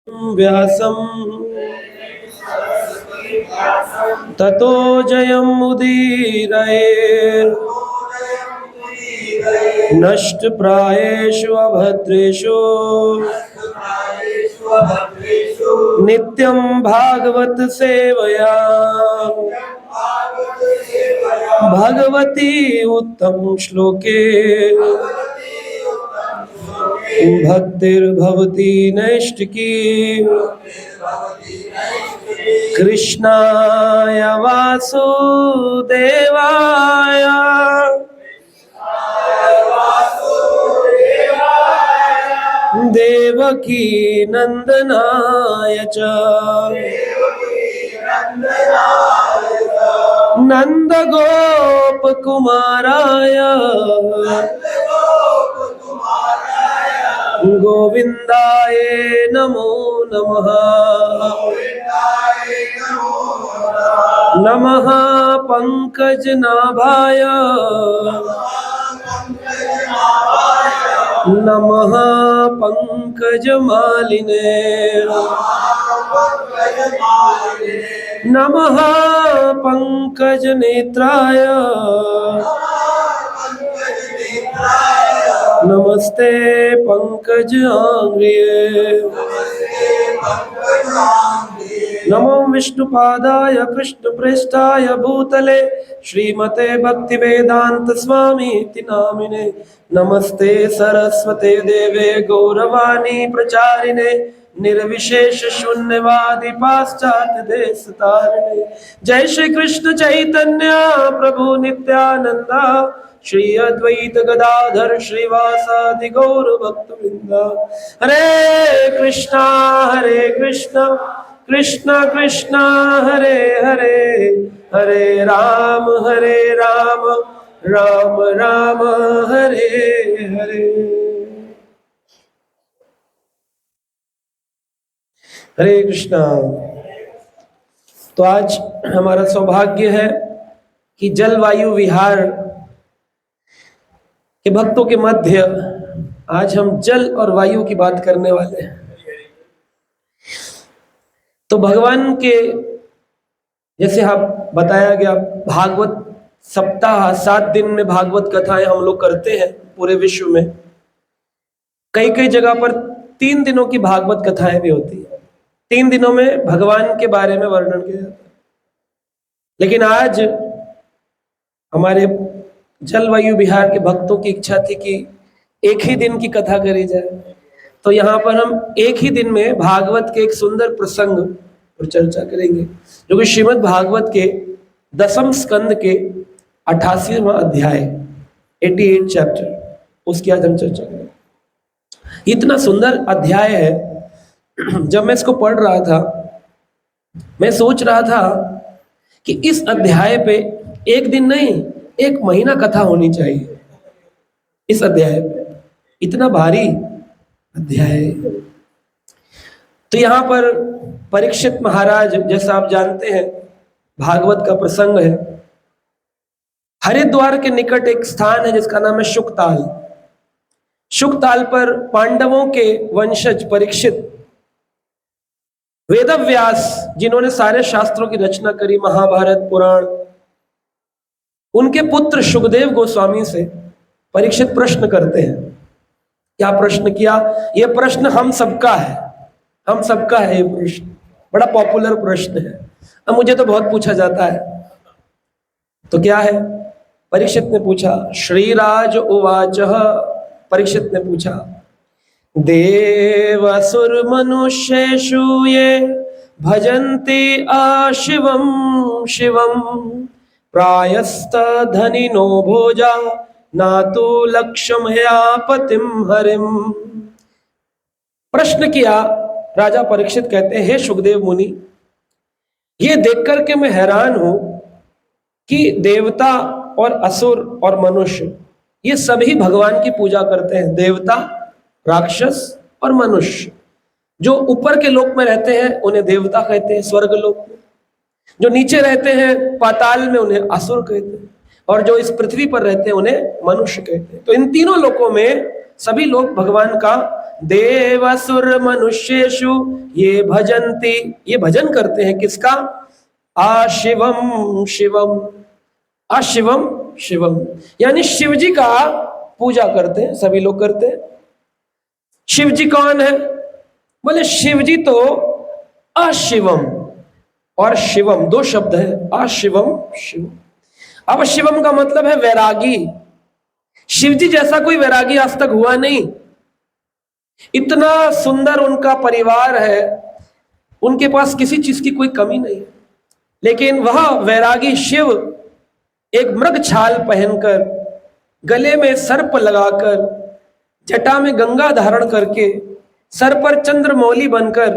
व्यासम् ततो जयमुदीरये नष्टप्रायेषु अभद्रेषु नित्यं भागवत सेवया भगवती उत्तम श्लोके भक्तिर्भवती नैष्टिकी कृष्णाय वासुदेवाय देवकी नंदनाय च नंदगोपकुमाराय गोविंदाय नमो नमः। नमः पंकजनाभाय नमः पंकजमालिने नमः पंकजनेत्राय नमस्ते पंकजांघ्रिये नमो विष्णुपादाय कृष्णप्रेष्ठाय भूतले श्रीमते भक्तिवेदांत स्वामी इति नामिने नमस्ते सरस्वते देवे गौरवाणी प्रचारिणे निर्विशेष शून्यवादी पाश्चात्य देश तारिणे। जय श्री कृष्ण चैतन्य प्रभु नित्यानंद श्री अद्वैत गदाधर श्रीवासादि गौर भक्तवृंद। हरे कृष्णा कृष्णा कृष्णा हरे हरे हरे राम राम राम हरे हरे। हरे कृष्णा। तो आज हमारा सौभाग्य है कि जलवायु विहार के भक्तों के मध्य आज हम जल और वायु की बात करने वाले हैं। तो भगवान के जैसे आप बताया गया भागवत सप्ताह 7 दिन में भागवत कथाएं हम लोग करते हैं पूरे विश्व में। कई कई जगह पर 3 दिनों की भागवत कथाएं भी होती है। 3 दिनों में भगवान के बारे में वर्णन किया जाता है। लेकिन आज हमारे जलवायु विहार के भक्तों की इच्छा थी कि एक ही दिन की कथा करी जाए। तो यहाँ पर हम एक ही दिन में भागवत के एक सुंदर प्रसंग पर चर्चा करेंगे जो कि श्रीमद् भागवत के 10वें स्कंद के 88वां अध्याय 88 चैप्टर, उसकी आज हम चर्चा करेंगे। इतना सुंदर अध्याय है। जब मैं इसको पढ़ रहा था मैं सोच रहा था कि इस अध्याय पे एक दिन नहीं 1 महीना कथा होनी चाहिए। इस अध्याय पे इतना भारी अध्याय। तो यहाँ पर परीक्षित महाराज, जैसा आप जानते हैं भागवत का प्रसंग है, हरिद्वार के निकट एक स्थान है जिसका नाम है शुकताल। शुकताल पर पांडवों के वंशज परीक्षित वेदव्यास, जिन्होंने सारे शास्त्रों की रचना करी, महाभारत पुराण, उनके पुत्र सुखदेव गोस्वामी से परीक्षित प्रश्न करते हैं। क्या प्रश्न किया? यह प्रश्न हम सबका है, हम सबका है। ये प्रश्न बड़ा पॉपुलर प्रश्न है। अब मुझे तो बहुत पूछा जाता है। तो क्या है? परीक्षित ने पूछा, श्रीराज उवाच, परीक्षित ने पूछा, देवासुर मनुष्येषु ये भजन्ति शिवम शिवम प्रायस्त धनिनो भोजा ना तो लक्ष्मया पतिम हरिम। प्रश्न किया। राजा परीक्षित कहते हैं, हे सुखदेव मुनि, ये देख करके मैं हैरान हूं कि देवता और असुर और मनुष्य ये सभी भगवान की पूजा करते हैं। देवता, राक्षस और मनुष्य। जो ऊपर के लोक में रहते हैं उन्हें देवता कहते हैं, स्वर्ग लोक में। जो नीचे रहते हैं पाताल में उन्हें असुर कहते हैं, और जो इस पृथ्वी पर रहते हैं उन्हें मनुष्य कहते हैं। तो इन तीनों लोकों में सभी लोग भगवान का देवासुर मनुष्येषु ये भजन्ति, ये भजन करते हैं किसका? आशिवम शिवम, आशिवम शिवम, यानी शिव जी का पूजा करते हैं, सभी लोग करते हैं। शिव जी कौन है? बोले शिव जी तो अशिवम और शिवम दो शब्द है, अशिवम शिवम। अब शिवम का मतलब है वैरागी। शिव जी जैसा कोई वैरागी आज तक हुआ नहीं। इतना सुंदर उनका परिवार है, उनके पास किसी चीज की कोई कमी नहीं है, लेकिन वह वैरागी शिव एक मृग छाल पहनकर, गले में सर्प लगाकर, जटा में गंगा धारण करके, सर पर चंद्रमौली बनकर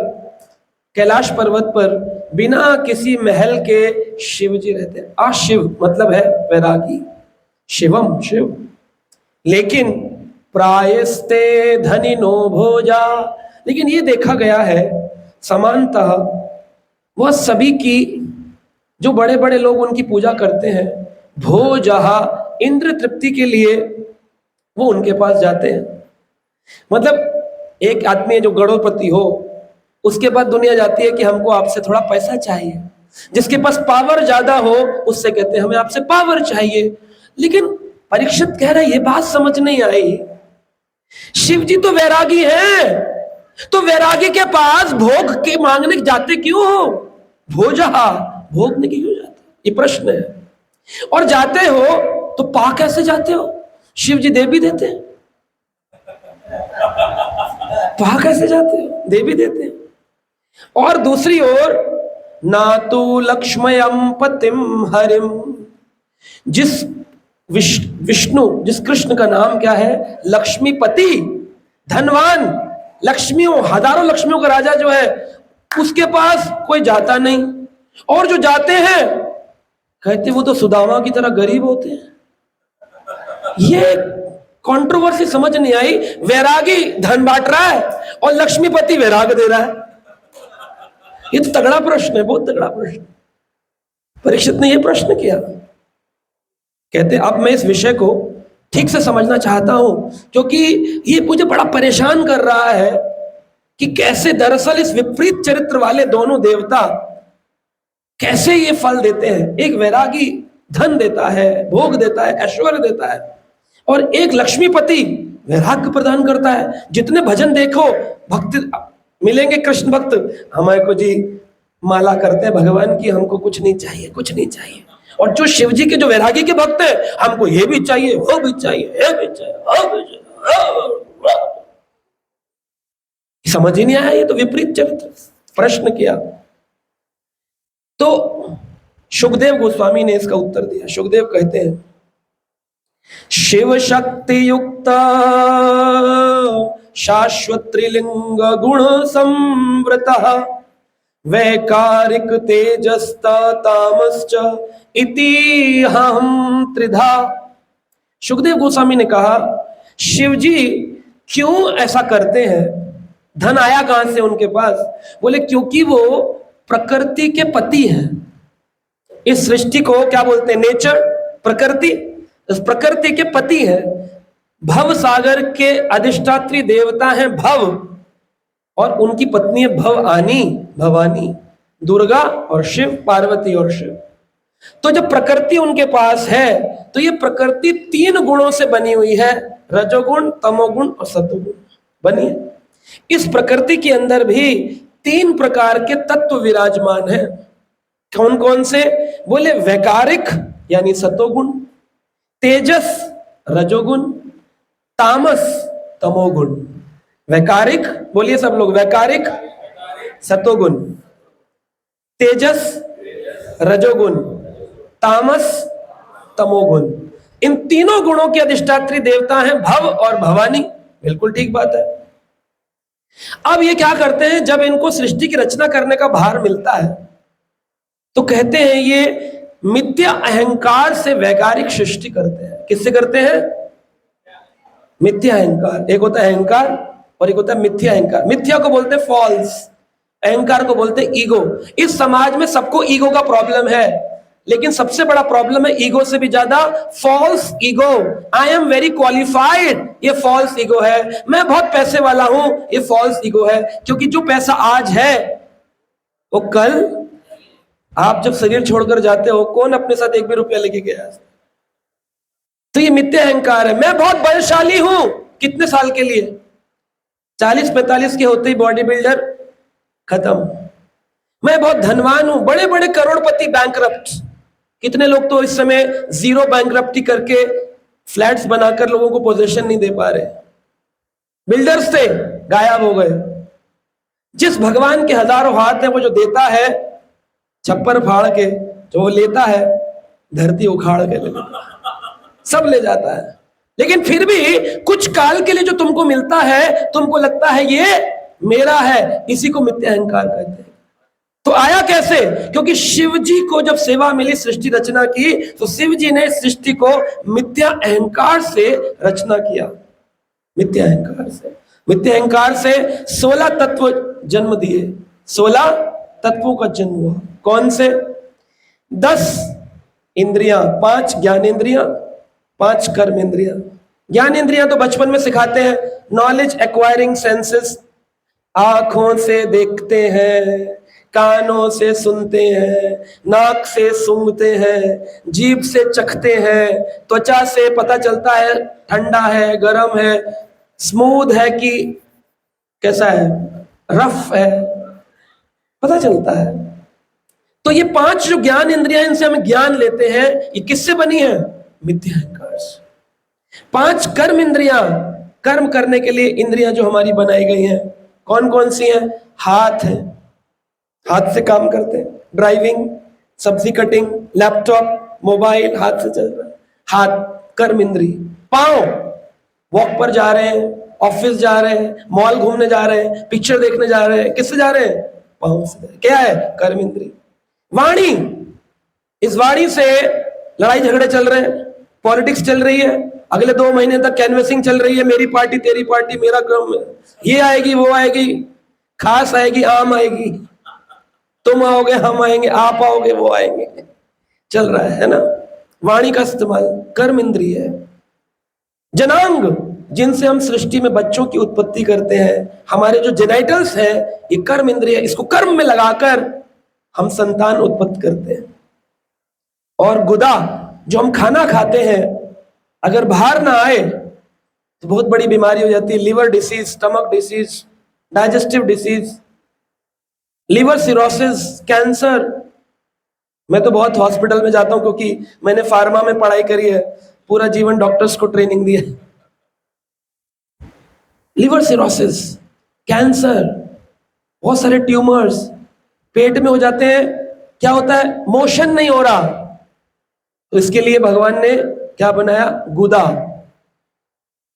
कैलाश पर्वत पर बिना किसी महल के शिव जी रहते हैं। आशिव मतलब है वैरागी, शिवम शिव। लेकिन प्रायस्ते धनिनो भोजा, लेकिन ये देखा गया है समानतः वह सभी की, जो बड़े बड़े लोग उनकी पूजा करते हैं, भोजहा इंद्र तृप्ति के लिए वो उनके पास जाते हैं। मतलब एक आदमी जो गणोपति हो, उसके बाद दुनिया जाती है कि हमको आपसे थोड़ा पैसा चाहिए। जिसके पास पावर ज्यादा हो उससे कहते हैं हमें आपसे पावर चाहिए। लेकिन परीक्षित कह रहे ये बात समझ नहीं आई, शिव जी तो वैरागी हैं, तो वैरागी के पास भोग के मांगने जाते क्यों हो? भोजहा, भोगने के क्यों जाते? ये प्रश्न है। और जाते हो तो पा कैसे जाते हो? शिव जी दे भी देते हैं, पा कैसे जाते हो? दे भी देते हैं। और दूसरी ओर ना तो लक्ष्मयम पतिम हरिम, जिस विष्णु, जिस कृष्ण का नाम क्या है? लक्ष्मीपति, धनवान, लक्ष्मियों, हजारों लक्ष्मियों का राजा जो है, उसके पास कोई जाता नहीं। और जो जाते हैं कहते वो तो सुदामा की तरह गरीब होते हैं। ये कंट्रोवर्सी समझ नहीं आई। वैरागी धन बांट रहा है और लक्ष्मीपति वैराग दे रहा है। ये तो तगड़ा प्रश्न है, बहुत तगड़ा प्रश्न। परीक्षित ने यह प्रश्न किया। कहते अब मैं इस विषय को ठीक से समझना चाहता हूं, क्योंकि ये मुझे बड़ा परेशान कर रहा है कि कैसे दरअसल इस विपरीत चरित्र वाले दोनों देवता कैसे ये फल देते हैं। एक वैरागी धन देता है, भोग देता है, ऐश्वर्य देता है, और एक लक्ष्मीपति वैराग्य प्रदान करता है। जितने भजन देखो, भक्त मिलेंगे, कृष्ण भक्त हमारे को जी माला करते हैं भगवान की, हमको कुछ नहीं चाहिए, कुछ नहीं चाहिए। और जो शिव जी के जो वैरागी के भक्त हैं, हमको ये भी चाहिए, वो भी चाहिए, ये भी चाहिए, वो भी चाहिए। समझ ही नहीं आया, ये तो विपरीत चरित्र। प्रश्न किया तो शुकदेव गोस्वामी ने इसका उत्तर दिया। शुकदेव कहते हैं शिव शक्ति युक्त शाश्वत त्रिलिंग गुण संवृत वैकारिक तेजस्ता तामश्च इति हम त्रिधा। शुकदेव गोस्वामी ने कहा शिव जी क्यों ऐसा करते हैं? धन आया कहां से उनके पास? बोले क्योंकि वो प्रकृति के पति हैं। इस सृष्टि को क्या बोलते हैं? नेचर, प्रकृति। इस प्रकृति के पति हैं। भव सागर के अधिष्ठात्री देवता हैं भव, और उनकी पत्नी है भवानी, भवानी, दुर्गा और शिव, पार्वती और शिव। तो जब प्रकृति उनके पास है तो ये प्रकृति 3 गुणों से बनी हुई है, रजोगुण, तमोगुण और सतोगुण बनी है। इस प्रकृति के अंदर भी 3 प्रकार के तत्व विराजमान हैं। कौन कौन से? बोले वैकारिक यानी सतोगुण, तेजस रजोगुण, तामस तमोगुण। वैकारिक बोलिए सब लोग, वैकारिक सतोगुण, तेजस रजोगुण, तामस तमोगुण। इन तीनों गुणों के अधिष्ठात्री देवता हैं भव और भवानी। बिल्कुल ठीक बात है। अब ये क्या करते हैं, जब इनको सृष्टि की रचना करने का भार मिलता है तो कहते हैं ये मिथ्या अहंकार से वैकारिक सृष्टि करते हैं। किससे करते हैं? मिथ्या अहंकार। एक होता है अहंकार और एक होता है मिथ्या अहंकार। मिथ्या को बोलते हैं फॉल्स, अहंकार को बोलते हैं ईगो। इस समाज में सबको ईगो का प्रॉब्लम है। लेकिन सबसे बड़ा प्रॉब्लम है ईगो से भी ज्यादा false ego. I am very qualified, ये फॉल्स ईगो है। मैं बहुत पैसे वाला हूं, ये फॉल्स ईगो है। क्योंकि जो पैसा आज है वो कल, आप जब शरीर छोड़कर जाते हो, कौन अपने साथ एक भी रुपया लेके गया? तो ये मिथ्या अहंकार है। मैं बहुत बलशाली हूं, कितने साल के लिए? 40-45 के होते ही बॉडी बिल्डर खत्म। मैं बहुत धनवान हूं, बड़े बड़े करोड़पति बैंकरप्ट। कितने लोग तो इस समय जीरो बैंकरप्टी करके फ्लैट्स बनाकर लोगों को पोजीशन नहीं दे पा रहे। बिल्डर्स थे, गायब हो गए। जिस भगवान के हजारों हाथ है, वो जो देता है छप्पर फाड़ के, जो वो लेता है धरती उखाड़ के सब ले जाता है। लेकिन फिर भी कुछ काल के लिए जो तुमको मिलता है, तुमको लगता है ये मेरा है, इसी को मिथ्या अहंकार कहते हैं। तो आया कैसे? क्योंकि शिव जी को जब सेवा मिली, सृष्टि रचना की, तो शिव जी ने सृष्टि को मिथ्या अहंकार से रचना किया। मिथ्या अहंकार से, मिथ्या अहंकार से 16 तत्व जन्म दिए। 16 तत्वों का जन्म हुआ। कौन से? 10 इंद्रियां, 5 ज्ञानेंद्रियां, 5 कर्मेंद्रियां। ज्ञानेंद्रियां तो बचपन में सिखाते हैं, नॉलेज एक्वायरिंग सेंसेस। आंखों से देखते हैं, कानों से सुनते हैं, नाक से सूंघते हैं, जीभ से चखते हैं, त्वचा से पता चलता है ठंडा है, गर्म है, स्मूथ है कि कैसा है, रफ है, पता चलता है। तो ये 5 जो ज्ञान इंद्रियां, इनसे हम ज्ञान लेते हैं, ये किससे बनी है? मिथ्या अहंकार से। 5 कर्म इंद्रियां, कर्म करने के लिए इंद्रियां जो हमारी बनाई गई हैं, कौन कौन सी हैं? हाथ है, हाथ से काम करते हैं, ड्राइविंग, सब्जी कटिंग, लैपटॉप, मोबाइल हाथ से चल रहा है, हाथ कर्म इंद्रिय। पांव, वॉक पर जा रहे हैं, ऑफिस जा रहे हैं, मॉल घूमने जा रहे हैं, पिक्चर देखने जा रहे हैं, किससे जा रहे हैं? पांव से। क्या है? कर्म इंद्रिय। वाणी, इस वाणी से लड़ाई झगड़े चल रहे हैं, पॉलिटिक्स चल रही है, अगले 2 महीने तक कैनवेसिंग चल रही है, मेरी पार्टी तेरी पार्टी, मेरा क्रम, ये आएगी वो आएगी, खास आएगी आम आएगी, तुम आओगे हम आएंगे, आप आओगे वो आएंगे, चल रहा है ना? वाणी का इस्तेमाल कर्म इंद्रिय है। जनांग, जिनसे हम सृष्टि में बच्चों की उत्पत्ति करते हैं, हमारे जो जेनाइटल्स है, ये कर्म इंद्रिय है। इसको कर्म में लगाकर हम संतान उत्पत्ति करते हैं। और गुदा, जो हम खाना खाते हैं, अगर बाहर ना आए तो बहुत बड़ी बीमारी हो जाती है। Liver disease, stomach disease, digestive disease, liver cirrhosis, cancer. मैं तो बहुत हॉस्पिटल में जाता हूं क्योंकि मैंने फार्मा में पढ़ाई करी है, पूरा जीवन डॉक्टर्स को ट्रेनिंग दी है। लिवर सिरोसिस, कैंसर, बहुत सारे ट्यूमर्स पेट में हो जाते हैं। क्या होता है? मोशन नहीं हो रहा, तो इसके लिए भगवान ने क्या बनाया? गुदा।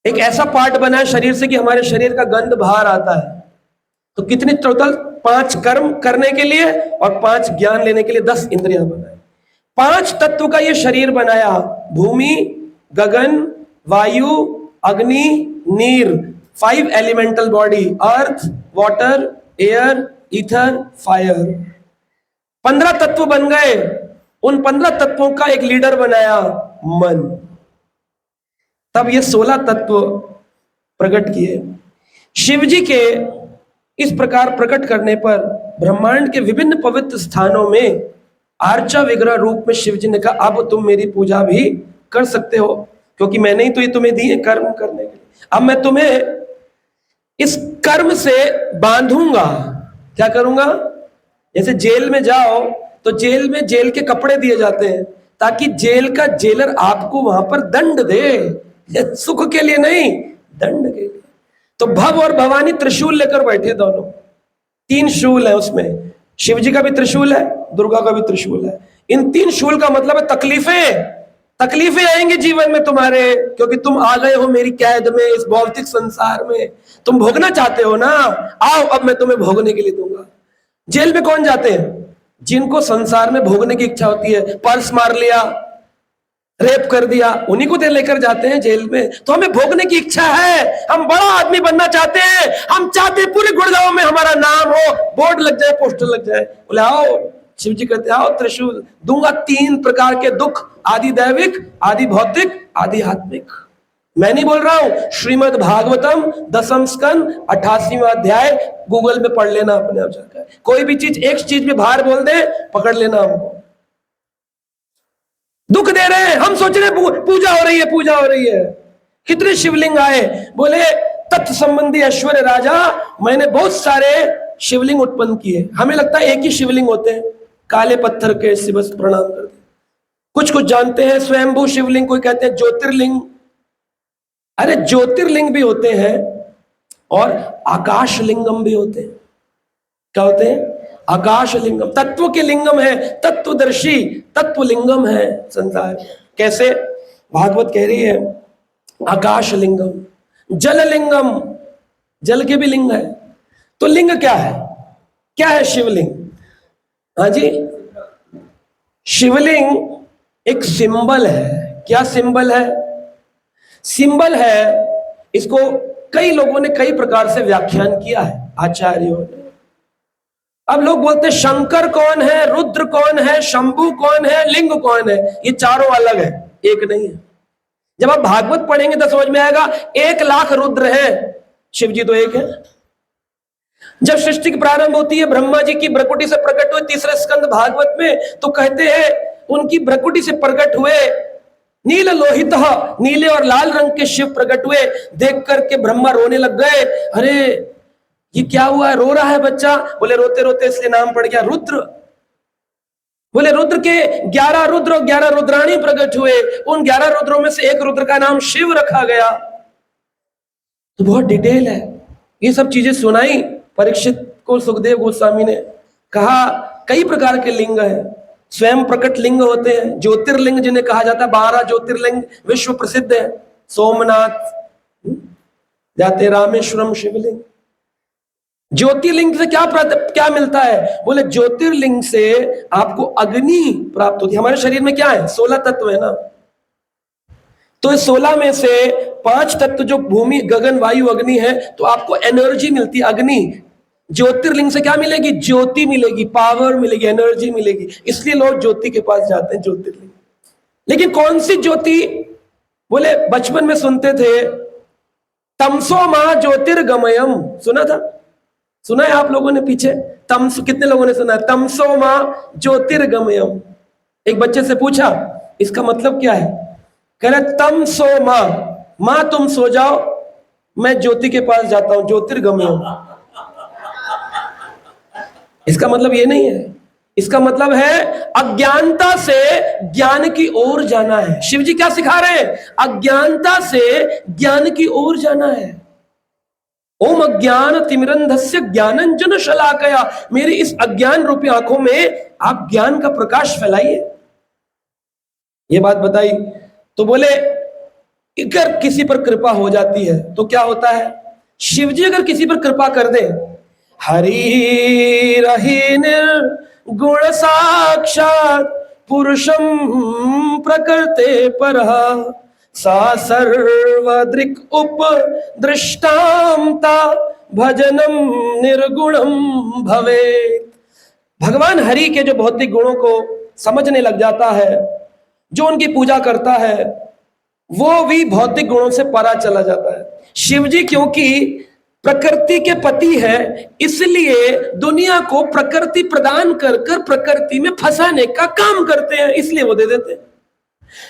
एक ऐसा पार्ट बनाया शरीर से कि हमारे शरीर का गंध बाहर आता है। तो कितनी टोटल? 5 कर्म करने के लिए और 5 ज्ञान लेने के लिए 10 इंद्रियां बनाए। 5 तत्व का ये शरीर बनाया। भूमि, गगन, वायु, अग्नि, नीर। 5 एलिमेंटल बॉडी, अर्थ, वाटर, एयर, ईथर, फायर। 15 तत्व बन गए। उन 15 तत्वों का एक लीडर बनाया, मन। तब ये 16 तत्व प्रकट किए। शिव जी के इस प्रकार प्रकट करने पर ब्रह्मांड के विभिन्न पवित्र स्थानों में आर्चा विग्रह रूप में शिव जी ने कहा, अब तुम मेरी पूजा भी कर सकते हो, क्योंकि मैंने ही तो ये तुम्हें दी है कर्म करने के लिए। अब मैं तुम्हें इस कर्म से बांधूंगा। क्या करूंगा? जैसे जेल में जाओ तो जेल में जेल के कपड़े दिए जाते हैं, ताकि जेल का जेलर आपको वहां पर दंड दे, सुख के लिए नहीं, दंड के लिए। तो भव और भवानी त्रिशूल लेकर बैठे दोनों। 3 शूल है उसमें, शिव जी का भी त्रिशूल है, दुर्गा का भी त्रिशूल है। इन 3 शूल का मतलब है तकलीफें। तकलीफें आएंगी जीवन में तुम्हारे, क्योंकि तुम आ गए हो मेरी कैद में, इस भौतिक संसार में। तुम भोगना चाहते हो ना, आओ अब मैं तुम्हें भोगने के लिए दूंगा। जेल में कौन जाते हैं? जिनको संसार में भोगने की इच्छा होती है। पर्स मार लिया, रेप कर दिया, उन्हीं को लेकर जाते हैं जेल में। तो हमें भोगने की इच्छा है, हम बड़ा आदमी बनना चाहते हैं, हम चाहते हैं पूरे गुड़गांव में हमारा नाम हो, बोर्ड लग जाए, पोस्टर लग जाए, बोले आओ शिव जी कहते आओ त्रिशूल दूंगा, 3 प्रकार के दुख, आदि दैविक, आदि भौतिक, आदि आत्मिक। मैं नहीं बोल रहा हूं, श्रीमद् भागवतम 10वें स्कंद 88वां अध्याय गूगल में पढ़ लेना अपने आप जाकर। कोई भी चीज, एक चीज में बाहर बोल दे, पकड़ लेना हमको। दुख दे रहे हैं, हम सोच रहे हैं पूजा हो रही है, पूजा हो रही है। कितने शिवलिंग आए, बोले तत्व संबंधी ऐश्वर्य राजा, मैंने बहुत सारे शिवलिंग उत्पन्न किए। हमें लगता है एक ही शिवलिंग होते हैं, काले पत्थर के, से बस प्रणाम कर दे। कुछ कुछ जानते हैं स्वयंभू शिवलिंग, कोई कहते हैं ज्योतिर्लिंग। अरे ज्योतिर्लिंग भी होते हैं और आकाश लिंगम भी होते हैं। क्या होते हैं? आकाश लिंगम। तत्व के लिंगम है, तत्वदर्शी, तत्व लिंगम है संसार। कैसे? भागवत कह रही है आकाश लिंगम, जल लिंगम, जल के भी लिंग है। तो लिंग क्या है? क्या है शिवलिंग? हाँ जी, शिवलिंग एक सिंबल है। क्या सिंबल है? सिंबल है। इसको कई लोगों ने कई प्रकार से व्याख्यान किया है, आचार्यों ने। अब लोग बोलते हैं शंकर कौन है, रुद्र कौन है, शंभु कौन है, लिंग कौन है। ये चारों अलग है, एक नहीं है। जब आप भागवत पढ़ेंगे तो समझ में आएगा 1,00,000 रुद्र है, शिव जी तो एक है। जब सृष्टि की प्रारंभ होती है, ब्रह्मा जी की भ्रकुटी से प्रकट हुए 3रे स्कंद भागवत में, तो कहते हैं उनकी भ्रकुटी से प्रकट हुए नील लोहित, नीले और लाल रंग के शिव प्रकट हुए। देख करके ब्रह्मा रोने लग गए। अरे ये क्या हुआ है, रो रहा है बच्चा? बोले रोते रोते इसलिए नाम पड़ गया रुद्र। बोले रुद्र के 11 रुद्र और 11 रुद्राणी प्रकट हुए, उन 11 रुद्रों में से एक रुद्र का नाम शिव रखा गया। तो बहुत डिटेल है, ये सब चीजें सुनाई परीक्षित को सुखदेव गोस्वामी ने। कहा कई प्रकार के लिंग है, स्वयं प्रकट लिंग होते हैं, ज्योतिर्लिंग जिन्हें कहा जाता है। 12 ज्योतिर्लिंग विश्व प्रसिद्ध है। सोमनाथ जाते, रामेश्वरम शिवलिंग। ज्योतिर्लिंग से क्या मिलता है? बोले ज्योतिर्लिंग से आपको अग्नि प्राप्त होती है। हमारे शरीर में क्या है? 16 तत्व है ना। तो इस 16 में से 5 तत्व जो भूमि, गगन, वायु, अग्नि है, तो आपको एनर्जी मिलती है, अग्नि। ज्योतिर्लिंग से क्या मिलेगी? ज्योति मिलेगी, पावर मिलेगी, एनर्जी मिलेगी। इसलिए लोग ज्योति के पास जाते हैं, ज्योतिर्लिंग। लेकिन कौन सी ज्योति? बोले बचपन में सुनते थे तमसो मां ज्योतिर्गमयम, सुना था? सुना है आप लोगों ने पीछे? तमसो, कितने लोगों ने सुना है? तमसो मां ज्योतिर्गमयम। एक बच्चे से पूछा इसका मतलब क्या है? कह रहे तमसो मां तुम सो जाओ, मैं ज्योति के पास जाता हूं, ज्योतिर्गमयम। इसका मतलब ये नहीं है, इसका मतलब है अज्ञानता से ज्ञान की ओर जाना है। शिव जी क्या सिखा रहे हैं? अज्ञानता से ज्ञान की ओर जाना है। ओम अज्ञान तिमिरंधस्य ज्ञानंजन शलाकया, मेरी इस अज्ञान रूपी आंखों में आप ज्ञान का प्रकाश फैलाइए। ये बात बताई तो बोले अगर किसी पर कृपा हो जाती है तो क्या होता है? शिव जी अगर किसी पर कृपा कर दे, हरि रहि निर्गुण साक्षात पुरुषम प्रकृते परः सा सर्वदृक् उपदृष्टांता भजनम निर्गुणम भवेत्। भगवान हरि के जो भौतिक गुणों को समझने लग जाता है, जो उनकी पूजा करता है, वो भी भौतिक गुणों से परा चला जाता है। शिव जी क्योंकि प्रकृति के पति है, इसलिए दुनिया को प्रकृति प्रदान कर कर प्रकृति में फंसाने का काम करते हैं, इसलिए वो दे देते हैं।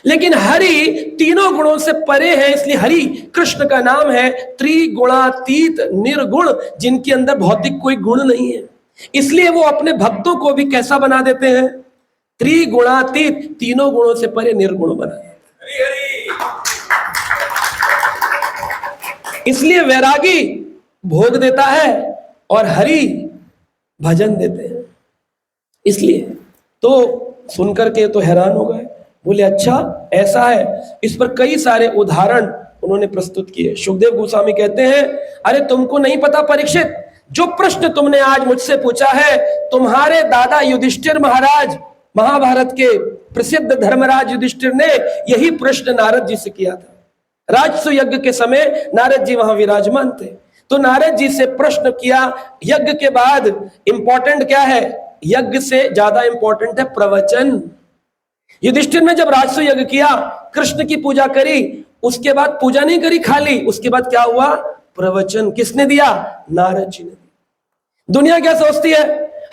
लेकिन हरि तीनों गुणों से परे है, इसलिए हरि कृष्ण का नाम है त्रिगुणातीत निर्गुण, जिनके अंदर भौतिक कोई गुण नहीं है। इसलिए वो अपने भक्तों को भी कैसा बना देते हैं? त्रिगुणातीत, तीनों गुणों से परे निर्गुण बना देते हैं। इसलिए वैरागी भोग देता है और हरि भजन देते हैं। इसलिए तो सुनकर के तो हैरान हो गए, बोले अच्छा ऐसा है। इस पर कई सारे उदाहरण उन्होंने प्रस्तुत किए। सुखदेव गोस्वामी कहते हैं अरे तुमको नहीं पता परीक्षित, जो प्रश्न तुमने आज मुझसे पूछा है, तुम्हारे दादा युधिष्ठिर महाराज, महाभारत के प्रसिद्ध धर्मराज युधिष्ठिर ने यही प्रश्न नारद जी से किया था। राजसु यज्ञ के समय नारद जी वहां विराजमान थे, तो नारद जी से प्रश्न किया। यज्ञ के बाद इंपॉर्टेंट क्या है? यज्ञ से ज्यादा इंपॉर्टेंट है प्रवचन। युधिष्ठिर ने जब राजसूय यज्ञ किया, कृष्ण की पूजा करी, उसके बाद पूजा नहीं करी खाली, उसके बाद क्या हुआ? प्रवचन किसने दिया? नारद जी ने दिया। दुनिया क्या सोचती है?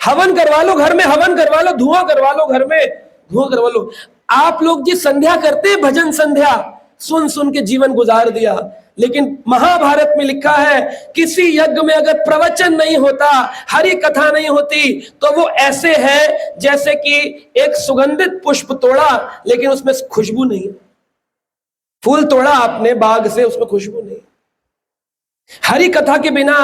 हवन करवा लो घर में, हवन करवा लो, धुआं करवा लो घर में, धुआं करवा लो। आप लोग जी संध्या करते हैं, भजन संध्या, सुन सुन के जीवन गुजार दिया। लेकिन महाभारत में लिखा है किसी यज्ञ में अगर प्रवचन नहीं होता, हरि कथा नहीं होती, तो वो ऐसे है जैसे कि एक सुगंधित पुष्प तोड़ा लेकिन उसमें खुशबू नहीं है। फूल तोड़ा आपने बाग से, उसमें खुशबू नहीं। हरि कथा के बिना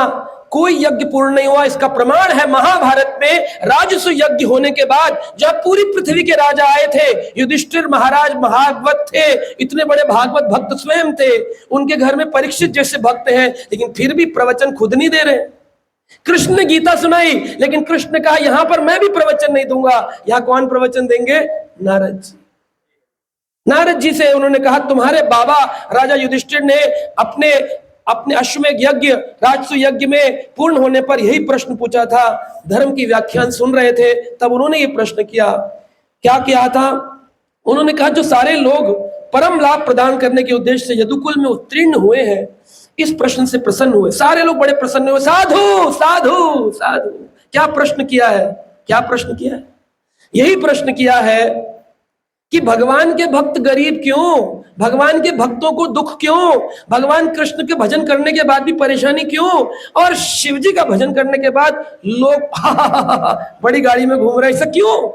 कोई यज्ञ पूर्ण नहीं हुआ। इसका प्रमाण है महाभारत में राजसूय यज्ञ होने के बाद जब पूरी पृथ्वी के राजा आए थे, युधिष्ठिर महाराज भागवत थे, इतने बड़े भागवत भक्त स्वयं थे, उनके घर में परीक्षित जैसे भक्त हैं, लेकिन फिर भी प्रवचन खुद नहीं दे रहे। कृष्ण ने गीता सुनाई, लेकिन कृष्ण ने कहा यहां पर मैं भी प्रवचन नहीं दूंगा। यहां कौन प्रवचन देंगे? नारद जी। नारद जी से उन्होंने कहा तुम्हारे बाबा राजा युधिष्ठिर ने अपने अश्वमेध यज्ञ, राजसूय यज्ञ में पूर्ण होने पर यही प्रश्न पूछा था। धर्म की व्याख्यान सुन रहे थे, तब उन्होंने ये प्रश्न किया। क्या किया था? उन्होंने कहा जो सारे लोग परम लाभ प्रदान करने के उद्देश्य से यदुकुल में उत्तीर्ण हुए हैं, इस प्रश्न से प्रसन्न हुए। सारे लोग बड़े प्रसन्न हुए, साधु साधु साधु। क्या प्रश्न किया है? क्या प्रश्न किया है? यही प्रश्न किया है कि भगवान के भक्त गरीब क्यों, भगवान के भक्तों को दुख क्यों, भगवान कृष्ण के भजन करने के बाद भी परेशानी क्यों, और शिव जी का भजन करने के बाद लोग बड़ी गाड़ी में घूम रहे, ऐसा क्यों?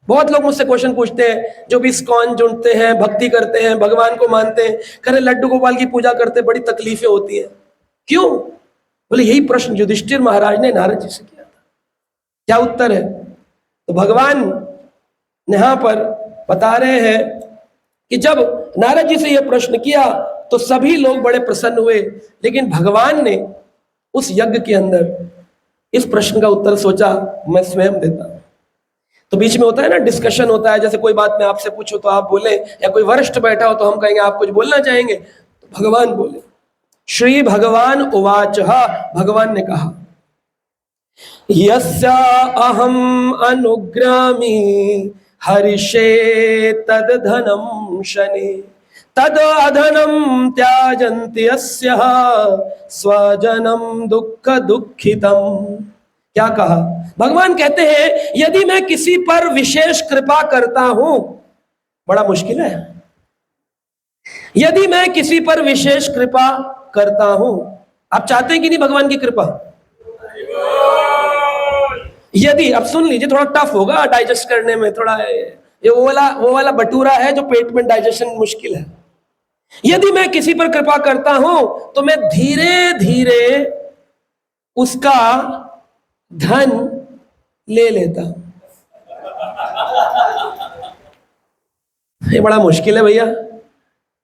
बहुत लोग मुझसे क्वेश्चन पूछते हैं, जो भी इस्कॉन जुड़ते हैं, भक्ति करते हैं, भगवान को मानते हैं, करे लड्डू गोपाल की पूजा करते, बड़ी तकलीफें होती है, क्यों? बोले यही प्रश्न युधिष्ठिर महाराज ने नारद जी से किया था। क्या उत्तर है? तो भगवान यहां पर बता रहे हैं कि जब नारद जी से यह प्रश्न किया तो सभी लोग बड़े प्रसन्न हुए, लेकिन भगवान ने उस यज्ञ के अंदर इस प्रश्न का उत्तर सोचा मैं स्वयं देता हूं। तो बीच में होता है ना, डिस्कशन होता है, जैसे कोई बात मैं आपसे पूछूं तो आप बोले, या कोई वरिष्ठ बैठा हो तो हम कहेंगे आप कुछ बोलना चाहेंगे, तो भगवान बोले। श्री भगवान उवाच, भगवान ने कहा यस्या अहम अनुग्रामी हरिषे तद धनम शने तद अधनम त्याजन्ति अस्यः स्वजनम दुख दुखितम। क्या कहा? भगवान कहते हैं यदि मैं किसी पर विशेष कृपा करता हूं, बड़ा मुश्किल है, यदि मैं किसी पर विशेष कृपा करता हूं, आप चाहते हैं कि नहीं भगवान की कृपा? यदि, अब सुन लीजिए, थोड़ा टफ होगा डाइजेस्ट करने में, थोड़ा ये वो वाला भटूरा है जो पेट में डाइजेशन मुश्किल है। यदि मैं किसी पर कृपा करता हूं तो मैं धीरे धीरे उसका धन ले लेता हूं। ये बड़ा मुश्किल है भैया।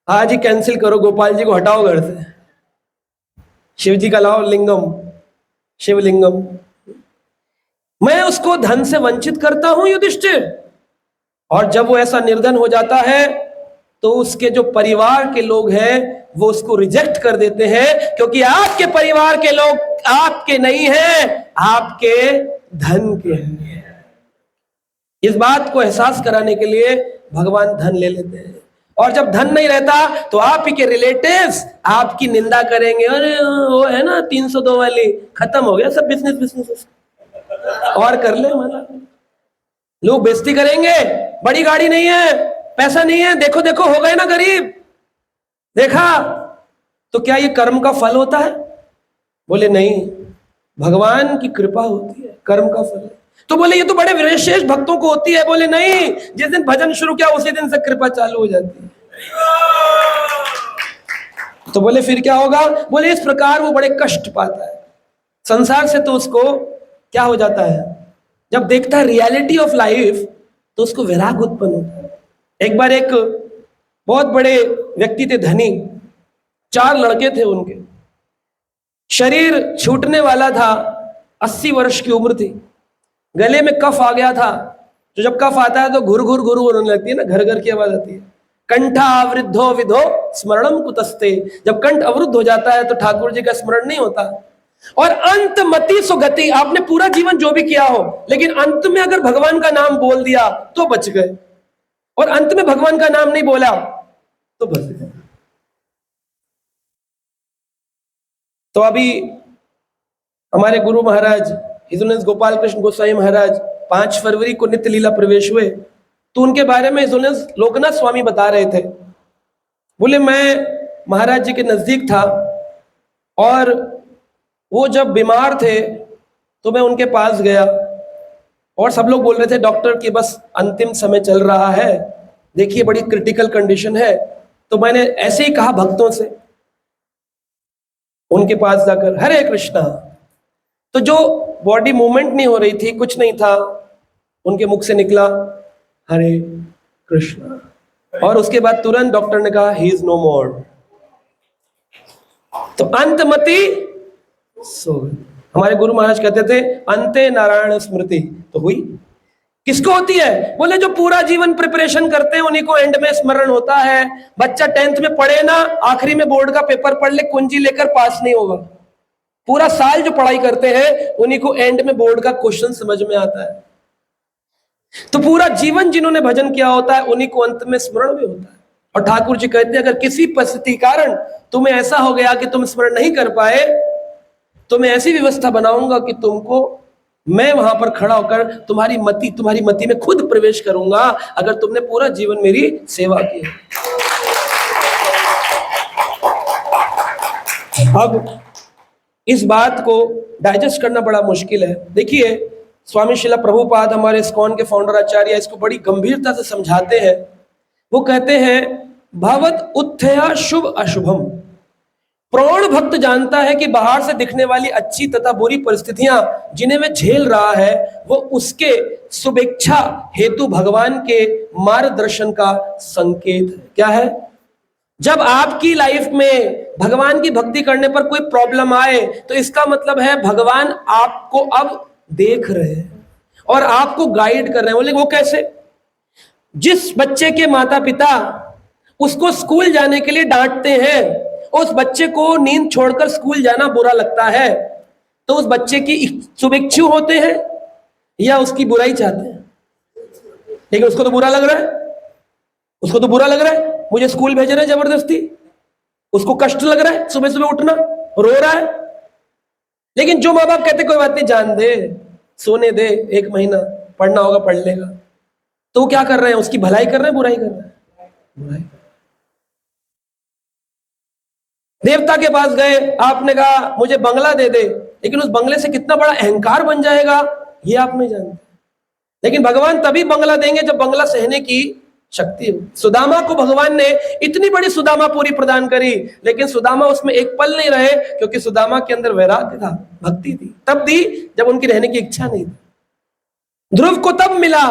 आज ही कैंसिल करो, गोपाल जी को हटाओ घर से, शिव जी का लाओ लिंगम, शिवलिंगम। मैं उसको धन से वंचित करता हूं युधिष्ठिर, और जब वो ऐसा निर्धन हो जाता है तो उसके जो परिवार के लोग हैं वो उसको रिजेक्ट कर देते हैं, क्योंकि आपके परिवार के लोग आपके नहीं हैं, आपके धन के हैं। इस बात को एहसास कराने के लिए भगवान धन ले लेते हैं, और जब धन नहीं रहता तो आप ही के रिलेटिव्स आपकी निंदा करेंगे, अरे वो है ना 302 वाली, खत्म हो गया सब बिजनेस और कर ले, मतलब लोग बेइज्जती करेंगे, बड़ी गाड़ी नहीं है, पैसा नहीं है, देखो देखो हो गए ना गरीब, देखा। तो क्या ये कर्म का फल होता है? बोले नहीं, भगवान की कृपा होती है, कर्म का फल है। तो बोले ये तो बड़े विशेष भक्तों को होती है। बोले नहीं, जिस दिन भजन शुरू किया उसी दिन से कृपा चालू हो जाती है। तो बोले फिर क्या होगा? बोले इस प्रकार वो बड़े कष्ट पाता है संसार से, तो उसको क्या हो जाता है, जब देखता है रियलिटी ऑफ लाइफ तो उसको वैराग उत्पन्न होता है। एक बार एक बहुत बड़े व्यक्ति थे, धनी, 4 लड़के थे, उनके शरीर छूटने वाला था, 80 वर्ष की उम्र थी, गले में कफ आ गया था। तो जब कफ आता है तो घुर घुर घुर होने लगती है ना, घर घर की आवाज आती है। कंठा आवृद्धो विधो स्मरणम कुतस्ते, जब कंठ अवरुद्ध हो जाता है तो ठाकुर जी का स्मरण नहीं होता। और अंतमति सुगति, आपने पूरा जीवन जो भी किया हो लेकिन अंत में अगर भगवान का नाम बोल दिया तो बच गए, और अंत में भगवान का नाम नहीं बोला तो बच गए। तो अभी हमारे गुरु महाराज हिज ऑनरेस गोपाल कृष्ण गोसाई महाराज 5 फरवरी को नित्य लीला प्रवेश हुए, तो उनके बारे में हिज ऑनरेस लोकनाथ स्वामी बता रहे थे। बोले मैं महाराज जी के नजदीक था और वो जब बीमार थे तो मैं उनके पास गया और सब लोग बोल रहे थे डॉक्टर कि बस अंतिम समय चल रहा है, देखिए बड़ी क्रिटिकल कंडीशन है। तो मैंने ऐसे ही कहा भक्तों से उनके पास जाकर, हरे कृष्णा। तो जो बॉडी मूवमेंट नहीं हो रही थी, कुछ नहीं था, उनके मुख से निकला हरे कृष्णा, और उसके बाद तुरंत डॉक्टर ने कहा ही इज नो मोर। तो अंतमति सो, हमारे गुरु महाराज कहते थे अंते नारायण स्मृति तो हुई। किसको होती है? बोले जो पूरा जीवन प्रिपरेशन करते हैं उन्हीं को एंड में स्मरण होता है। बच्चा 10th में पढ़े ना, आखिरी में बोर्ड का पेपर पढ़ ले, कुंजी लेकर पास नहीं होगा। पूरा साल जो पढ़ाई करते हैं उन्हीं को एंड में बोर्ड का क्वेश्चन समझ में आता है। तो पूरा जीवन जिन्होंने भजन किया होता है उन्हीं को अंत में स्मरण भी होता है। और ठाकुर जी कहते हैं अगर किसी परिस्थिति कारण तुम्हें ऐसा हो गया कि तुम स्मरण नहीं कर पाए तो मैं ऐसी व्यवस्था बनाऊंगा कि तुमको मैं वहां पर खड़ा होकर तुम्हारी मति में खुद प्रवेश करूंगा अगर तुमने पूरा जीवन मेरी सेवा की। अब इस बात को डाइजेस्ट करना बड़ा मुश्किल है। देखिए स्वामी शिला प्रभुपाद हमारे इस्कॉन के फाउंडर आचार्य इसको बड़ी गंभीरता से समझाते हैं। वो कहते हैं भवत उत्थया शुभ अशुभम। प्रौढ़ भक्त जानता है कि बाहर से दिखने वाली अच्छी तथा बुरी परिस्थितियां जिन्हें वह झेल रहा है वो उसके शुभेच्छा हेतु भगवान के मार्गदर्शन का संकेत है। क्या है? जब आपकी लाइफ में भगवान की भक्ति करने पर कोई प्रॉब्लम आए तो इसका मतलब है भगवान आपको अब देख रहे हैं और आपको गाइड कर रहे हैं। बोले वो कैसे? जिस बच्चे के माता पिता उसको स्कूल जाने के लिए डांटते हैं, उस बच्चे को नींद छोड़कर स्कूल जाना बुरा लगता है, तो उस बच्चे की शुभेच्छु होते हैं या उसकी बुराई चाहते हैं? लेकिन उसको तो बुरा लग रहा है, उसको तो बुरा लग रहा है, मुझे स्कूल भेज रहे हैं जबरदस्ती, उसको कष्ट लग रहा है सुबह सुबह उठना, रो रहा है। लेकिन जो माँ बाप कहते कोई बात नहीं, जान दे, सोने दे, 1 महीना पढ़ना होगा पढ़ लेगा, तो वो क्या कर रहे हैं? उसकी भलाई कर रहे हैं, बुराई कर रहे हैं? बुराई। देवता के पास गए, आपने कहा मुझे बंगला दे दे, लेकिन उस बंगले से कितना बड़ा अहंकार बन जाएगा ये आप नहीं जानते। लेकिन भगवान तभी बंगला देंगे जब बंगला सहने की शक्ति हो। सुदामा को भगवान ने इतनी बड़ी सुदामा पूरी प्रदान करी, लेकिन सुदामा उसमें एक पल नहीं रहे क्योंकि सुदामा के अंदर वैराग्य था, भक्ति थी। तब दी जब उनकी रहने की इच्छा नहीं थी। ध्रुव को तब मिला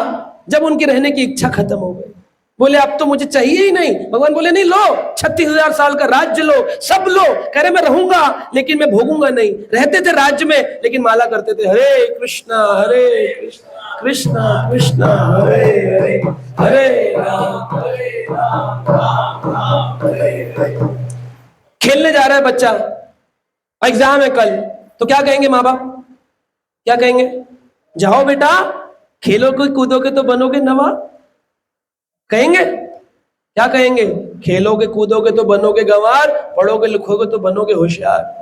जब उनकी रहने की इच्छा खत्म हो गई। बोले अब तो मुझे चाहिए ही नहीं। भगवान बोले नहीं, लो 36,000 साल का राज्य लो, सब लो। कह रहे मैं रहूंगा लेकिन मैं भोगूंगा नहीं। रहते थे राज्य में लेकिन माला करते थे हरे कृष्णा कृष्णा कृष्णा हरे हरे, हरे राम राम हरे हरे। खेलने जा रहा है बच्चा, एग्जाम है कल, तो क्या कहेंगे माँ बाप? क्या कहेंगे? जाओ बेटा, खेलोगे कूदोगे तो बनोगे नवाब। कहेंगे? क्या कहेंगे? खेलोगे कूदोगे तो बनोगे गंवार, पढ़ोगे लिखोगे तो बनोगे होशियार।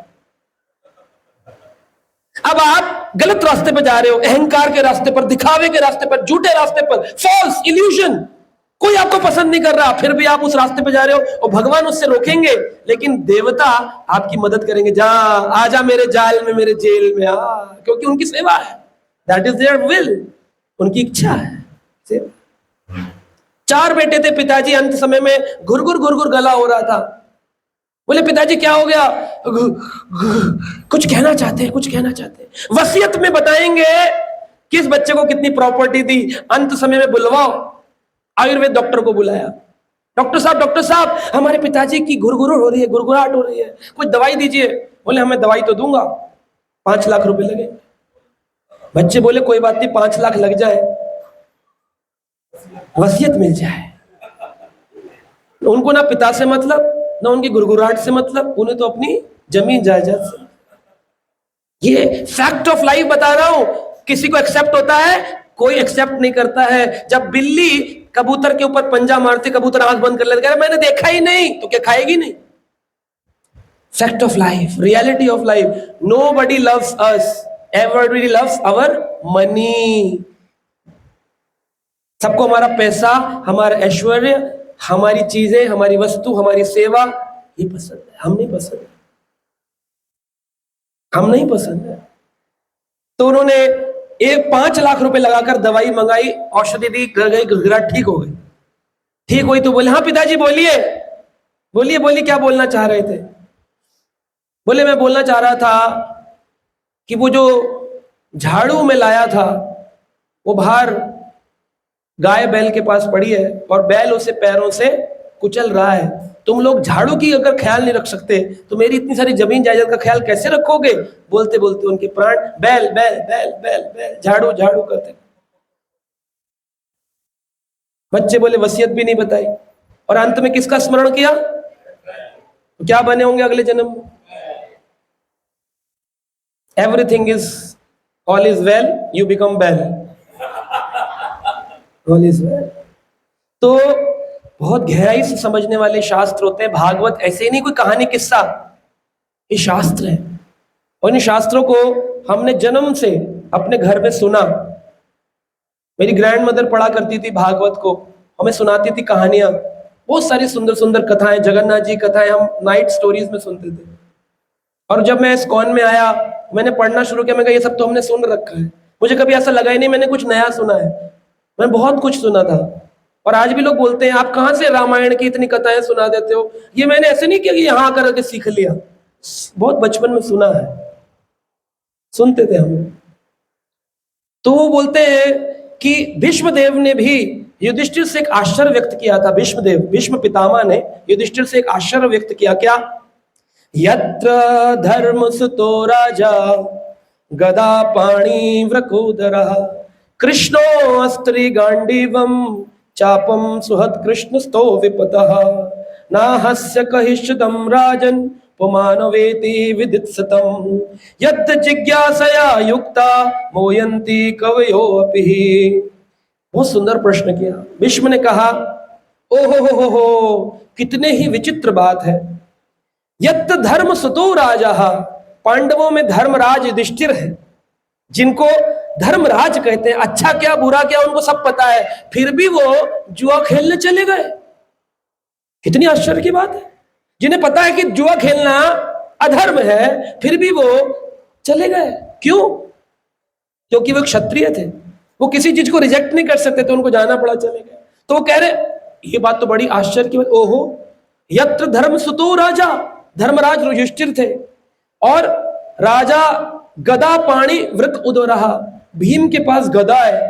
अब आप गलत रास्ते पर जा रहे हो, अहंकार के रास्ते पर, दिखावे के रास्ते पर, झूठे रास्ते पर, फॉल्स इल्यूजन। कोई आपको पसंद नहीं कर रहा, फिर भी आप उस रास्ते पे जा रहे हो और भगवान उससे रोकेंगे, लेकिन देवता आपकी मदद करेंगे। जा, आजा मेरे जाल में, मेरे जेल में आ, क्योंकि उनकी सेवा है। दैट इज देयर विल, उनकी इच्छा है। 4 बेटे थे पिताजी, अंत समय में घुरघुर गला हो रहा था। बोले पिताजी क्या हो गया? कुछ कहना चाहते हैं, कुछ कहना चाहते हैं। वसीयत में बताएंगे किस बच्चे को कितनी प्रॉपर्टी दी। अंत समय में बुलवाओ। आयुर्वेद डॉक्टर को बुलाया। डॉक्टर साहब हमारे पिताजी की घुरघुर हो रही है, घुरघुराहट हो रही है, कुछ दवाई दीजिए। बोले हमें दवाई तो दूंगा, 5 लाख रुपए लगे। बच्चे बोले कोई बात नहीं, 5 लाख लग जाए, वसीयत मिल जाए। उनको ना पिता से मतलब, ना उनकी घुरघुराहट से मतलब, उन्हें तो अपनी जमीन जायदाद से। ये फैक्ट ऑफ लाइफ बता रहा हूं। किसी को एक्सेप्ट होता है, कोई एक्सेप्ट नहीं करता है। जब बिल्ली कबूतर के ऊपर पंजा मारती, कबूतर आंख बंद कर लेता, मैंने देखा ही नहीं, तो क्या खाएगी नहीं? Fact of life, reality of life. Nobody loves us, everybody loves our money. सबको हमारा पैसा, हमारा ऐश्वर्य, हमारी चीजें, हमारी वस्तु, हमारी सेवा ये पसंद है। हम नहीं पसंद, हम नहीं पसंद है। तो उन्होंने 5 लाख रुपए लगाकर दवाई मंगाई, औषधि दी, गई, गिड़गिड़ाहट ठीक हो गई। ठीक हुई तो बोले, हाँ पिताजी बोलिए बोलिए बोलिए, क्या बोलना चाह रहे थे? बोले, मैं बोलना चाह रहा था कि वो जो झाड़ू में लाया था वो बाहर गाय बैल के पास पड़ी है और बैल उसे पैरों से कुचल रहा है। तुम लोग झाड़ू की अगर ख्याल नहीं रख सकते तो मेरी इतनी सारी जमीन जायदाद का ख्याल कैसे रखोगे? बोलते बोलते उनके प्राण बैल बैल बैल बैल बैल झाड़ू झाड़ू करते। बच्चे बोले, वसीयत भी नहीं बताई, और अंत में किसका स्मरण किया? तो क्या बने होंगे अगले जन्म में? Everything is, all is well, you become बैल, ऑल इज वेल। तो बहुत गहराई से समझने वाले शास्त्र होते हैं। भागवत ऐसे ही नहीं कोई कहानी किस्सा, ये शास्त्र है। और इन शास्त्रों को हमने जन्म से अपने घर में सुना। मेरी ग्रैंड मदर पढ़ा करती थी भागवत को, हमें सुनाती थी कहानियां, बहुत सारी सुंदर सुंदर कथाएं, जगन्नाथ जी कथाएं हम नाइट स्टोरीज में सुनते थे। और जब मैं इस्कॉन में आया, मैंने पढ़ना शुरू किया, मैं कहा ये सब तो हमने सुन रखा है। मुझे कभी ऐसा लगा ही नहीं मैंने कुछ नया सुना है, मैं बहुत कुछ सुना था। और आज भी लोग बोलते हैं, आप कहाँ से रामायण की इतनी कथाएं सुना देते हो? ये मैंने ऐसे नहीं किया कि यहाँ आकर के सीख लिया, बहुत बचपन में सुना है, सुनते थे हम। तो वो बोलते हैं कि भीष्मदेव ने भी युधिष्ठिर से एक आश्चर्य व्यक्त किया था। भीष्म पितामह ने युधिष्ठिर से एक आश्चर्य व्यक्त किया। क्या? यत्र धर्म सुतो राजा गदा पाणी वृकोदरः कृष्णो अस्त्री गांडीवम चापम सुहत कृष्ण स्तो विपतः नाहस्य कहिष्यदम राजन पुमानवेति विदित्सतम यत् जिज्ञासया युक्ता मोयन्ति कवयो अपि। बहुत सुंदर प्रश्न किया। भीष्म ने कहा, ओहो हो, कितने ही विचित्र बात है। यत् धर्म सुतो राजा, पांडवों में धर्मराज युधिष्ठिर है, जिनको धर्मराज कहते हैं। अच्छा क्या बुरा क्या उनको सब पता है, फिर भी वो जुआ खेलने चले गए। कितनी आश्चर्य की बात है। जिन्हें पता है कि जुआ खेलना अधर्म है, फिर भी वो चले गए। क्यों? क्योंकि वो क्षत्रिय थे, वो किसी चीज को रिजेक्ट नहीं कर सकते, तो उनको जाना पड़ा, चले गए। तो वो कह रहे, ये बात तो बड़ी आश्चर्य की बात। ओहो, यत्र धर्म सुतो राजा, धर्मराज युधिष्ठिर थे, और राजा गदा पाणी वृक उदरः, भीम के पास गदा है।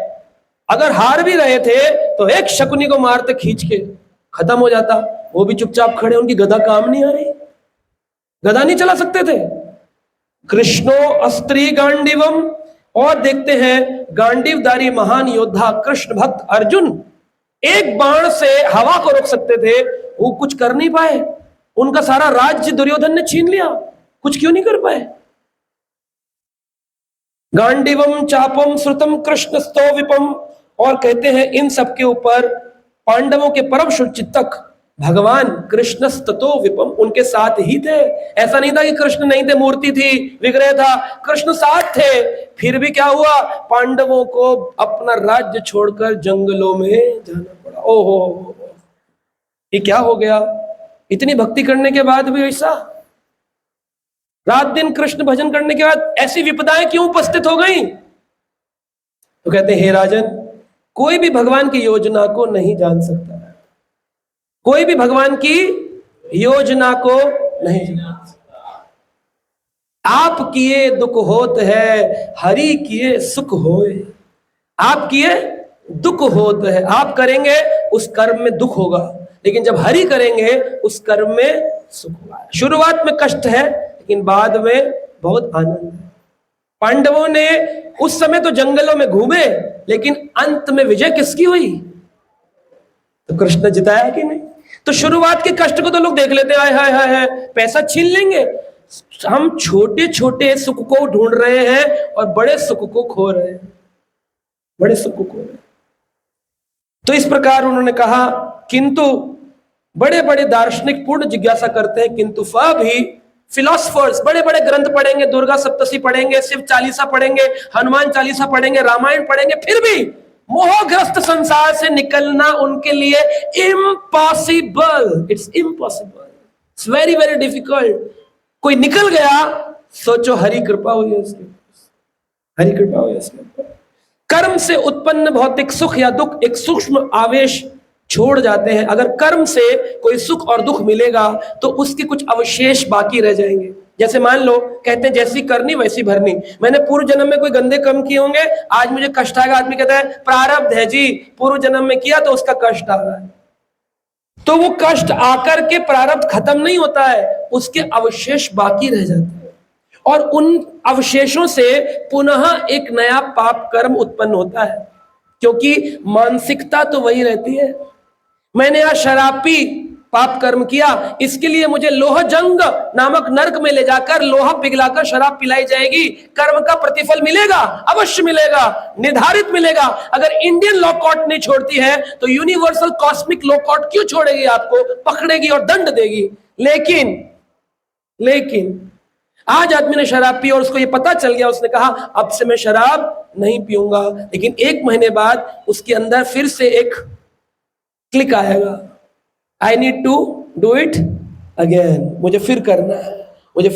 अगर हार भी रहे थे तो एक शकुनी को मारते खींच के, खत्म हो जाता। वो भी चुपचाप खड़े, उनकी गदा काम नहीं आ रही, गदा नहीं चला सकते थे। कृष्णो अस्त्री गांडीवम, और देखते हैं गांडीवधारी महान योद्धा कृष्ण भक्त अर्जुन एक बाण से हवा को रोक सकते थे, वो कुछ कर नहीं पाए। उनका सारा राज्य दुर्योधन ने छीन लिया, कुछ क्यों नहीं कर पाए। गांडीवम चापम श्रुतम कृष्ण स्तो विपम, और कहते हैं इन सब के ऊपर पांडवों के परम शुचिंतक भगवान कृष्ण स्तो विपम उनके साथ ही थे। ऐसा नहीं था कि कृष्ण नहीं थे, मूर्ति थी, विग्रह था, कृष्ण साथ थे। फिर भी क्या हुआ, पांडवों को अपना राज्य छोड़कर जंगलों में जाना पड़ा। ओहो, ये क्या हो गया? इतनी भक्ति करने के बाद भी ऐसा, रात दिन कृष्ण भजन करने के बाद ऐसी विपदाएं क्यों उपस्थित हो गई? तो कहते हैं, हे राजन, कोई भी भगवान की योजना को नहीं जान सकता, कोई भी भगवान की योजना को नहीं जान सकता। आप किए दुख होत है, हरि किए सुख होए। आप किए दुख होत है, आप करेंगे उस कर्म में दुख होगा, लेकिन जब हरि करेंगे उस कर्म में सुख होगा। शुरुआत में कष्ट है, लेकिन बाद में बहुत आनंद है। पांडवों ने उस समय तो जंगलों में घूमे, लेकिन अंत में विजय किसकी हुई? तो कृष्ण जिताया कि नहीं? तो शुरुआत के कष्ट को तो लोग देख लेते हैं, हाय हाय हाय, पैसा छीन लेंगे, हम छोटे छोटे सुख को ढूंढ रहे हैं और बड़े सुख को खो रहे हैं, बड़े सुख को खो रहे हैं। तो इस प्रकार उन्होंने कहा, किंतु बड़े बड़े दार्शनिक पूर्ण जिज्ञासा करते हैं, किंतु भी फिलोसफर्स बड़े बड़े ग्रंथ पढ़ेंगे, दुर्गा सप्तशती पढ़ेंगे, शिव चालीसा पढ़ेंगे, हनुमान चालीसा पढ़ेंगे, रामायण पढ़ेंगे, फिर भी मोहग्रस्त संसार से निकलना उनके लिए impossible. It's impossible, it's very very difficult. कोई निकल गया, सोचो हरि कृपा हुई है उसके ऊपर, हरि कृपा हुई है उसके ऊपर। कर्म से उत्पन्न भौतिक सुख या दुख एक सूक्ष्म आवेश छोड़ जाते हैं। अगर कर्म से कोई सुख और दुख मिलेगा तो उसके कुछ अवशेष बाकी रह जाएंगे। जैसे मान लो, कहते हैं जैसी करनी वैसी भरनी। मैंने पूर्व जन्म में कोई गंदे कर्म किए होंगे, आज मुझे कष्ट आएगा। आदमी कहता है प्रारब्ध है जी, पूर्व जन्म में किया तो उसका कष्ट आ रहा है। तो वो कष्ट आकर के प्रारब्ध खत्म नहीं होता है, उसके अवशेष बाकी रह जाते हैं और उन अवशेषों से पुनः एक नया पाप कर्म उत्पन्न होता है, क्योंकि मानसिकता तो वही रहती है। मैंने आज शराब पी, पाप कर्म किया, इसके लिए मुझे लोह जंग नामक नरक में ले जाकर लोहा पिघलाकर शराब पिलाई जाएगी। कर्म का प्रतिफल मिलेगा, अवश्य मिलेगा, निर्धारित मिलेगा। अगर इंडियन लॉ कोर्ट नहीं छोड़ती है तो यूनिवर्सल कॉस्मिक लॉ कोर्ट क्यों छोड़ेगी? आपको पकड़ेगी और दंड देगी। लेकिन आज आदमी ने शराब पी और उसको ये पता चल गया, उसने कहा अब से मैं शराब नहीं पीऊंगा। लेकिन 1 महीने बाद उसके अंदर फिर से एक क्लिक आएगा, I need to do it again. मुझे फिर करना है, मैंने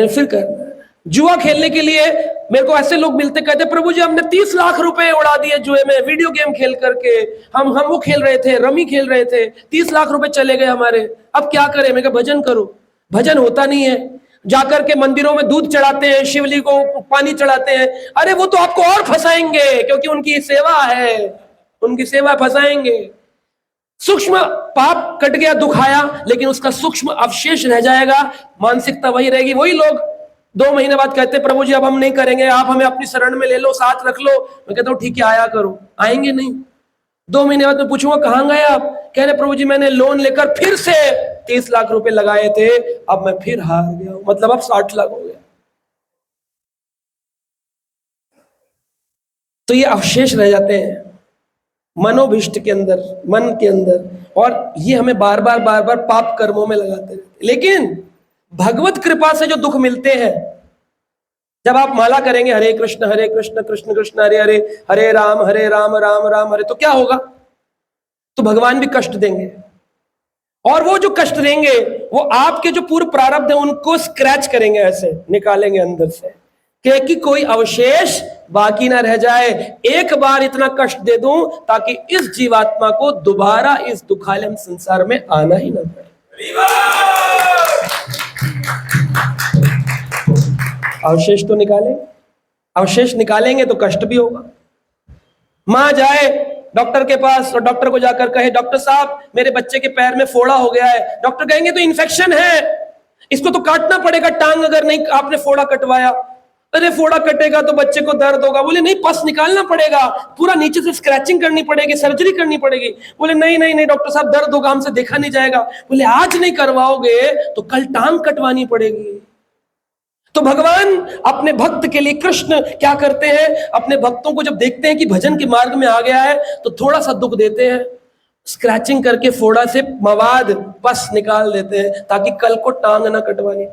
फिर करना है। जुआ खेलने के लिए मेरे को ऐसे लोग मिलते, कहते प्रभु जी हमने 30 लाख रुपए उड़ा दिए जुए में, वीडियो गेम खेल करके। हम वो खेल रहे थे, रमी खेल रहे थे, 30 लाख रुपए चले गए हमारे, अब क्या करें? मैं कहा भजन करो। भजन होता नहीं है, जाकर के मंदिरों में दूध चढ़ाते हैं, शिवलिंग को पानी चढ़ाते हैं। अरे वो तो आपको और फंसाएंगे, क्योंकि उनकी सेवा है, उनकी सेवा फंसाएंगे। सूक्ष्म पाप कट गया, दुख आया, लेकिन उसका सूक्ष्म अवशेष रह जाएगा, मानसिकता वही रहेगी। वही लोग 2 महीने बाद कहते प्रभु जी अब हम नहीं करेंगे, आप हमें अपनी शरण में ले लो, साथ रख लो। मैं कहता हूं ठीक है आया करो। आएंगे नहीं। 2 महीने बाद मैं पूछूंगा कहां गए आप? कह रहे प्रभु जी मैंने लोन लेकर फिर से 30 लाख रुपए लगाए थे, अब मैं फिर हार गया हूं, मतलब अब 60 लाख हो गया। तो ये अवशेष रह जाते हैं मनोभिष्ट के अंदर, मन के अंदर, और ये हमें बार बार पाप कर्मों में लगाते रहते। लेकिन भगवत कृपा से जो दुख मिलते हैं, जब आप माला करेंगे हरे कृष्ण कृष्ण कृष्ण हरे हरे, हरे राम राम राम हरे, तो क्या होगा? तो भगवान भी कष्ट देंगे, और वो जो कष्ट देंगे वो आपके जो पूर्व प्रारब्ध है उनको स्क्रैच करेंगे, ऐसे निकालेंगे अंदर से, कि कोई अवशेष बाकी ना रह जाए। एक बार इतना कष्ट दे दूं ताकि इस जीवात्मा को दोबारा इस दुखालय संसार में आना ही ना पड़े। अवशेष तो निकालेंगे, अवशेष निकालेंगे तो कष्ट भी होगा। मां जाए डॉक्टर के पास और डॉक्टर को जाकर कहे डॉक्टर साहब मेरे बच्चे के पैर में फोड़ा हो गया है। डॉक्टर कहेंगे तो इन्फेक्शन है, इसको तो काटना पड़ेगा टांग, अगर नहीं आपने फोड़ा कटवाया। अरे फोड़ा कटेगा तो बच्चे को दर्द होगा। बोले नहीं पस निकालना पड़ेगा, पूरा नीचे से स्क्रैचिंग करनी पड़ेगी, सर्जरी करनी पड़ेगी। बोले नहीं डॉक्टर साहब दर्द होगा, हमसे देखा नहीं जाएगा। बोले आज नहीं करवाओगे तो कल टांग कटवानी पड़ेगी। तो भगवान अपने भक्त के लिए, कृष्ण क्या करते हैं, अपने भक्तों को जब देखते हैं कि भजन के मार्ग में आ गया है तो थोड़ा सा दुख देते हैं, स्क्रैचिंग करके फोड़ा से मवाद पस निकाल देते हैं ताकि कल को टांग ना कटवानी।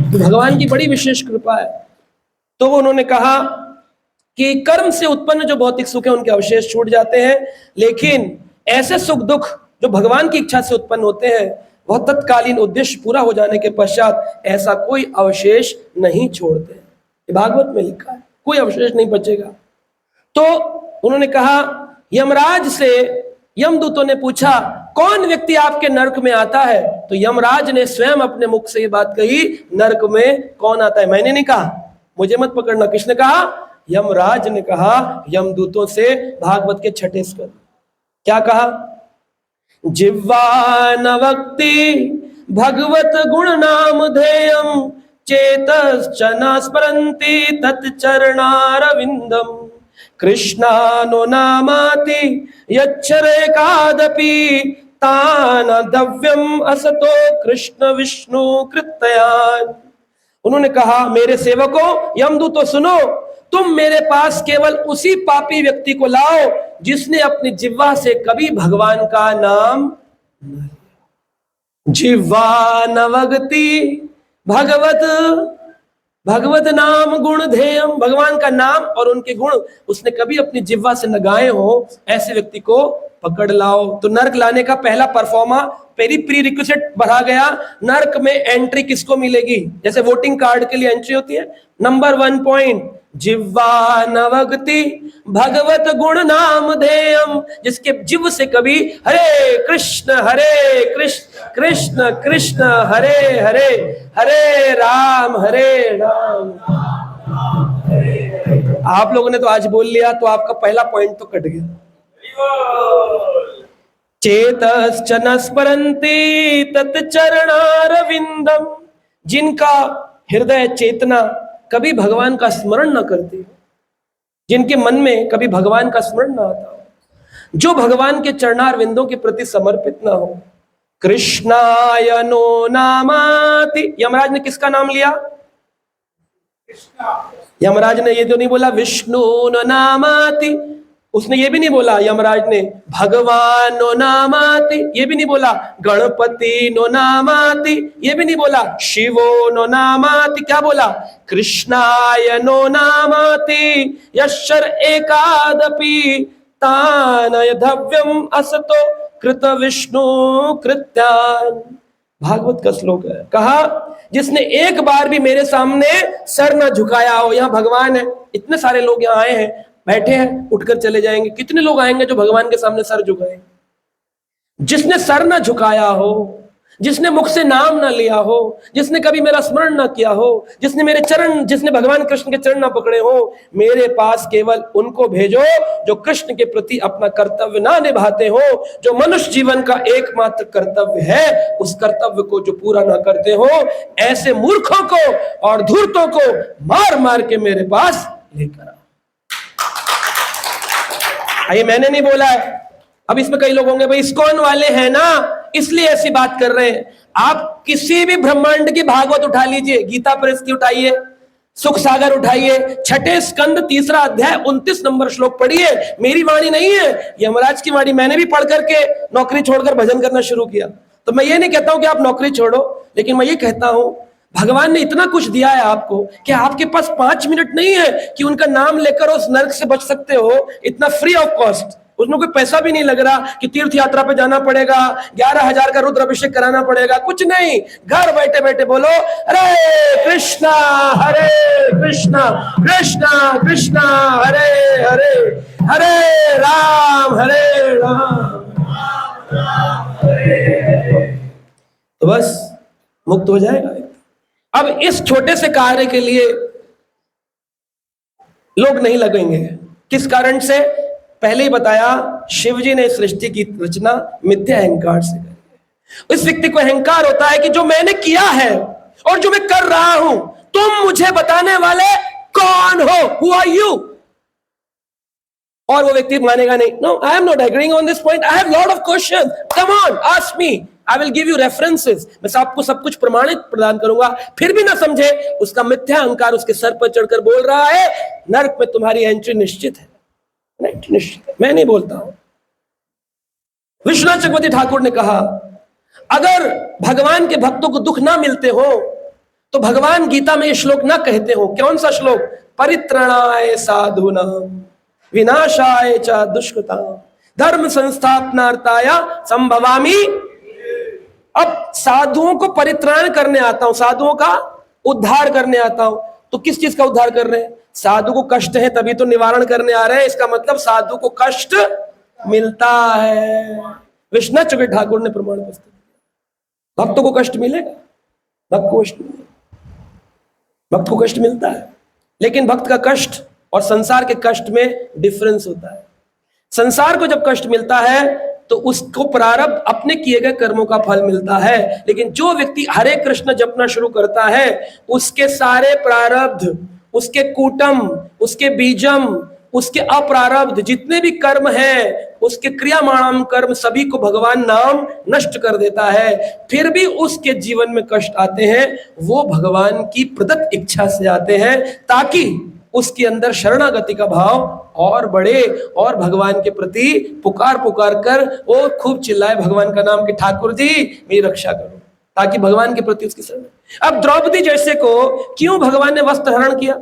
तो भगवान की बड़ी विशेष कृपा है। तो उन्होंने कहा कि कर्म से उत्पन्न जो भौतिक सुख है उनके अवशेष छूट जाते हैं, लेकिन ऐसे सुख दुख जो भगवान की इच्छा से उत्पन्न होते हैं वह तत्कालीन उद्देश्य पूरा हो जाने के पश्चात ऐसा कोई अवशेष नहीं छोड़ते। भागवत में लिखा है कोई अवशेष नहीं बचेगा। तो उन्होंने कहा, यमराज से यमदूतों ने पूछा कौन व्यक्ति आपके नरक में आता है? तो यमराज ने स्वयं अपने मुख से ये बात कही, नरक में कौन आता है? मैंने नहीं कहा, मुझे मत पकड़ना। किसने कहा? यमराज ने कहा यमदूतों से, भागवत के 6ठे स्कंद। क्या कहा? जिह्वा न वक्ति भगवत गुण नाम धेयम चेतश्च न स्मरन्ति तच्चरणारविंदम कृष्णानो नामाति यच्छरेकादपि तान दव्यम असतो कृष्ण विष्णु कृतयान। उन्होंने कहा, मेरे सेवकों, यमदूतों सुनो, तुम मेरे पास केवल उसी पापी व्यक्ति को लाओ जिसने अपनी जिह्वा से कभी भगवान का नाम, जिह्वा नवगति भगवत नाम गुण ध्येयम, भगवान का नाम और उनके गुण उसने कभी अपनी जिह्वा से न गाए हो, ऐसे व्यक्ति को पकड़ लाओ। तो नर्क लाने का पहला परफॉर्मा प्री रिक्विजिट बढ़ा गया। नर्क में एंट्री किसको मिलेगी? जैसे वोटिंग कार्ड के लिए एंट्री होती है, नंबर 1 पॉइंट, जिह्वा नवगति भगवत गुण नाम ध्येयम, जिसके जिह्व से कभी हरे कृष्ण कृष्ण कृष्ण हरे हरे, हरे राम आप लोगों ने तो आज बोल लिया, तो आपका पहला पॉइंट तो कट गया। चेतश्च न स्मरन्ति तत्चरणारविंदम, जिनका हृदय चेतना कभी भगवान का स्मरण न करती, जिनके मन में कभी भगवान का स्मरण न आता हो, जो भगवान के चरणारविंदों के प्रति समर्पित न हो। कृष्णाय नो नामाति, यमराज ने किसका नाम लिया? यमराज ने ये तो नहीं बोला विष्णु नो नामाति, उसने ये भी नहीं बोला यमराज ने भगवान नो नामाति, ये भी नहीं बोला गणपति नो नामाति, ये भी नहीं बोला शिवो नो नामाति, क्या बोला? कृष्णाय नो नामाति यश्चर एकादपि तानय धव्यम असतो कृत विष्णु कृत्यान। भागवत का श्लोक है। कहा, जिसने एक बार भी मेरे सामने सर न झुकाया हो। यहाँ भगवान है, इतने सारे लोग यहाँ आए हैं, बैठे हैं, उठकर चले जाएंगे। कितने लोग आएंगे जो भगवान के सामने सर झुकाएंगे? जिसने सर न झुकाया हो, जिसने मुख से नाम न लिया हो, जिसने कभी मेरा स्मरण न किया हो, जिसने भगवान कृष्ण के चरण न पकड़े हो, मेरे पास केवल उनको भेजो जो कृष्ण के प्रति अपना कर्तव्य ना निभाते हो, जो मनुष्य जीवन का एकमात्र कर्तव्य है, उस कर्तव्य को जो पूरा ना करते हो, ऐसे मूर्खों को और धूर्तों को मार मार के मेरे पास लेकर आओ। ये मैंने नहीं बोला है। अब इसमें कई लोग होंगे, भाई इस्कॉन वाले हैं ना इसलिए ऐसी बात कर रहे हैं। आप किसी भी ब्रह्मांड की भागवत उठा लीजिए, गीता प्रेस की उठाइए, सुख सागर उठाइए, 6 स्कंद 3 अध्याय 29 नंबर श्लोक पढ़िए। मेरी वाणी नहीं है, यमराज की वाणी। मैंने भी पढ़ करके नौकरी छोड़कर भजन करना शुरू किया। तो मैं ये नहीं कहता हूं कि आप नौकरी छोड़ो, लेकिन मैं ये कहता हूं भगवान ने इतना कुछ दिया है आपको कि आपके पास 5 मिनट नहीं है कि उनका नाम लेकर उस नरक से बच सकते हो, इतना फ्री ऑफ कॉस्ट। उसमें कोई पैसा भी नहीं लग रहा कि तीर्थ यात्रा पे जाना पड़ेगा, 11,000 का रुद्र अभिषेक कराना पड़ेगा, कुछ नहीं। घर बैठे बैठे बोलो हरे कृष्णा कृष्णा कृष्णा हरे हरे, हरे राम तो बस मुक्त हो जाएगा। अब इस छोटे से कार्य के लिए लोग नहीं लगेंगे। किस कारण से? पहले ही बताया, शिव जी ने सृष्टि की रचना मिथ्या अहंकार से करी। इस व्यक्ति को अहंकार होता है कि जो मैंने किया है और जो मैं कर रहा हूं, तुम मुझे बताने वाले कौन हो? Who are you? और वो व्यक्ति मानेगा नहीं। No, I am not agreeing on this point. I have lot of questions. Come on, ask me. I will give you references. मैं आपको सब कुछ प्रमाणित प्रदान करूंगा। फिर भी ना समझे, उसका मिथ्या अहंकार उसके सर पर चढ़कर बोल रहा है नरक में तुम्हारी एंट्री निश्चित है। निश्चित है, मैं नहीं बोलता हूं। विश्वनाथ चक्रवर्ती ठाकुर ने कहा, अगर भगवान के भक्तों को दुख ना मिलते हो तो भगवान गीता में ये श्लोक ना कहते हो। कौन सा श्लोक? परित्रणाय साधूनाम विनाशाय च दुष्कृताम धर्म संस्थापनार्थाय संभवामि। अब साधुओं को परित्राण करने आता हूं, साधुओं का उद्धार करने आता हूं। तो किस चीज का उद्धार कर रहे हैं? साधु को कष्ट है तभी तो निवारण करने आ रहे हैं। इसका मतलब साधु को कष्ट मिलता है। विश्वनाथ चक्रवर्ती ठाकुर ने प्रमाण प्रस्तुत किया। भक्तों को कष्ट मिलेगा, भक्त को कष्ट मिलता है, लेकिन भक्त का कष्ट और संसार के कष्ट में डिफरेंस होता है। संसार को जब कष्ट मिलता है तो उसको प्रारब्ध अपने किए गए कर्मों का फल मिलता है, लेकिन जो व्यक्ति हरे कृष्ण जपना शुरू करता है उसके सारे प्रारब्ध, उसके कूटम, उसके बीजम, उसके अप्रारब्ध जितने भी कर्म हैं उसके क्रियामाण कर्म सभी को भगवान नाम नष्ट कर देता है, फिर भी उसके जीवन में कष्ट आते हैं, वो भगवान की प्रदत्त इच्छा से आते हैं, ताकि उसके अंदर शरणागति का भाव और बढ़े और भगवान के प्रति पुकार पुकार कर वो खूब चिल्लाए भगवान का नाम कि ठाकुर जी मेरी रक्षा करो, ताकि भगवान के प्रति उसकी शरण। अब द्रौपदी जैसे को क्यों भगवान ने वस्त्र हरण किया,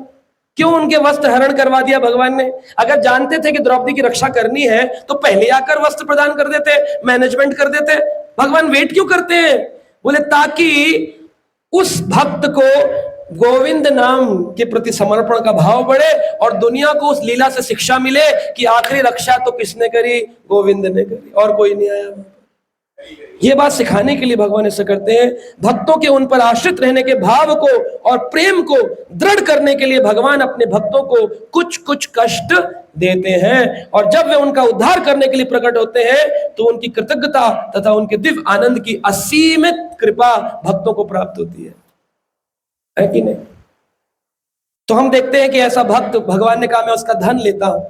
क्यों उनके वस्त्र हरण करवा दिया भगवान ने? अगर जानते थे कि द्रौपदी की रक्षा करनी है तो पहले आकर वस्त्र प्रदान कर देते, मैनेजमेंट कर देते। भगवान वेट क्यों करते हैं? बोले ताकि उस भक्त को गोविंद नाम के प्रति समर्पण का भाव बढ़े और दुनिया को उस लीला से शिक्षा मिले कि आखिरी रक्षा तो किसने करी? गोविंद ने करी, और कोई नहीं आया। ये बात सिखाने के लिए भगवान ऐसा करते हैं। भक्तों के उन पर आश्रित रहने के भाव को और प्रेम को दृढ़ करने के लिए भगवान अपने भक्तों को कुछ कुछ कष्ट देते हैं, और जब वे उनका उद्धार करने के लिए प्रकट होते हैं तो उनकी कृतज्ञता तथा उनके दिव्य आनंद की असीमित कृपा भक्तों को प्राप्त होती है कि नहीं? तो हम देखते हैं कि ऐसा भक्त, भगवान ने कहा मैं उसका धन लेता हूं।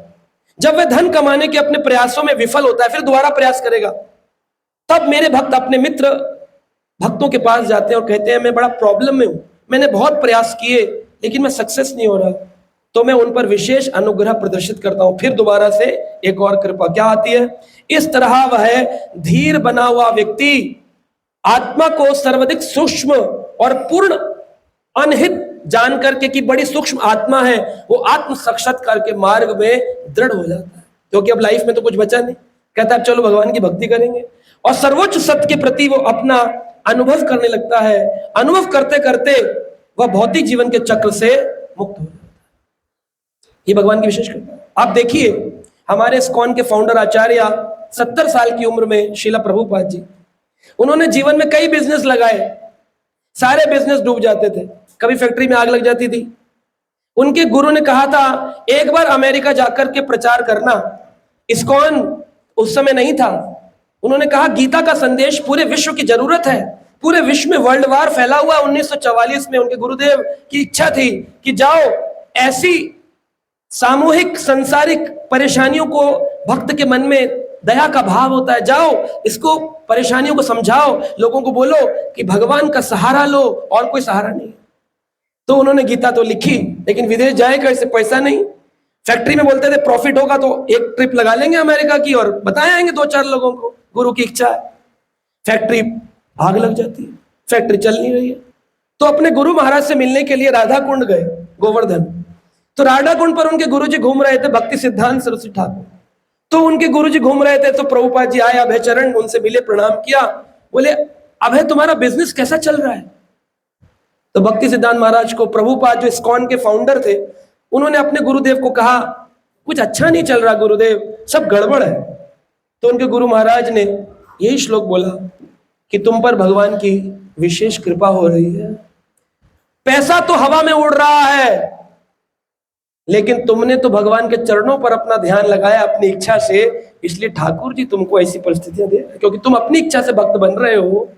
जब वह धन कमाने के अपने प्रयासों में विफल होता है, फिर दोबारा प्रयास करेगा, तब मेरे भक्त अपने मित्र भक्तों के पास जाते हैं और कहते हैं मैं बड़ा प्रॉब्लम में हूं, मैंने बहुत प्रयास किए लेकिन मैं सक्सेस नहीं हो रहा। तो मैं उन पर विशेष अनुग्रह प्रदर्शित करता हूं, फिर दोबारा से एक और कृपा क्या आती है। इस तरह वह धीर बना हुआ व्यक्ति आत्मा को सर्वाधिक सूक्ष्म और पूर्ण अनहित जान करके कि बड़ी सूक्ष्म आत्मा है, वो आत्म साक्षात्कार के मार्ग में दृढ़ हो जाता है, क्योंकि अब लाइफ में तो कुछ बचा नहीं। कहता है चलो भगवान की भक्ति करेंगे, और सर्वोच्च सत्य के प्रति वो अपना अनुभव करने लगता है। अनुभव करते करते वह भौतिक जीवन के चक्र से मुक्त हो जाता है। ये भगवान की विशेष कृपा है। आप देखिए हमारे इस्कॉन के फाउंडर आचार्य 70 साल की उम्र में श्रीला प्रभुपाद जी, उन्होंने जीवन में कई बिजनेस लगाए, सारे बिजनेस डूब जाते थे, कभी फैक्ट्री में आग लग जाती थी। उनके गुरु ने कहा था एक बार अमेरिका जाकर के प्रचार करना। इस्कॉन उस समय नहीं था। उन्होंने कहा गीता का संदेश पूरे विश्व की जरूरत है, पूरे विश्व में वर्ल्ड वार फैला हुआ। 1944 में उनके गुरुदेव की इच्छा थी कि जाओ ऐसी सामूहिक संसारिक परेशानियों को, भक्त के मन में दया का भाव होता है, जाओ इसको परेशानियों को समझाओ, लोगों को बोलो कि भगवान का सहारा लो और कोई सहारा नहीं। तो उन्होंने गीता तो लिखी, लेकिन विदेश जाए कैसे, पैसा नहीं। फैक्ट्री में बोलते थे प्रॉफिट होगा तो एक ट्रिप लगा लेंगे अमेरिका की और बताए आएंगे 2-4 लोगों को, गुरु की इच्छा है। फैक्ट्री आग लग जाती है, फैक्ट्री चल नहीं रही है। तो अपने गुरु महाराज से मिलने के लिए राधा कुंड गए, गोवर्धन। तो राधा कुंड पर उनके गुरुजी घूम रहे थे, भक्ति सिद्धांत सरस्वती ठाकुर। तो उनके गुरुजी घूम रहे थे, तो प्रभुपाद जी आए, अभय चरण, उनसे मिले, प्रणाम किया। बोले अभय तुम्हारा बिजनेस कैसा चल रहा है? तो भक्ति सिद्धांत महाराज को प्रभुपाद जो इस्कॉन के फाउंडर थे, उन्होंने अपने गुरुदेव को कहा कुछ अच्छा नहीं चल रहा गुरुदेव, सब गड़बड़ है। तो उनके गुरु महाराज ने यही श्लोक बोला कि तुम पर भगवान की विशेष कृपा हो रही है, पैसा तो हवा में उड़ रहा है, लेकिन तुमने तो भगवान के चरणों पर अपना ध्यान लगाया अपनी इच्छा से, इसलिए ठाकुर जी तुमको ऐसी परिस्थितियां दे, क्योंकि तुम अपनी इच्छा से भक्त बन रहे हो।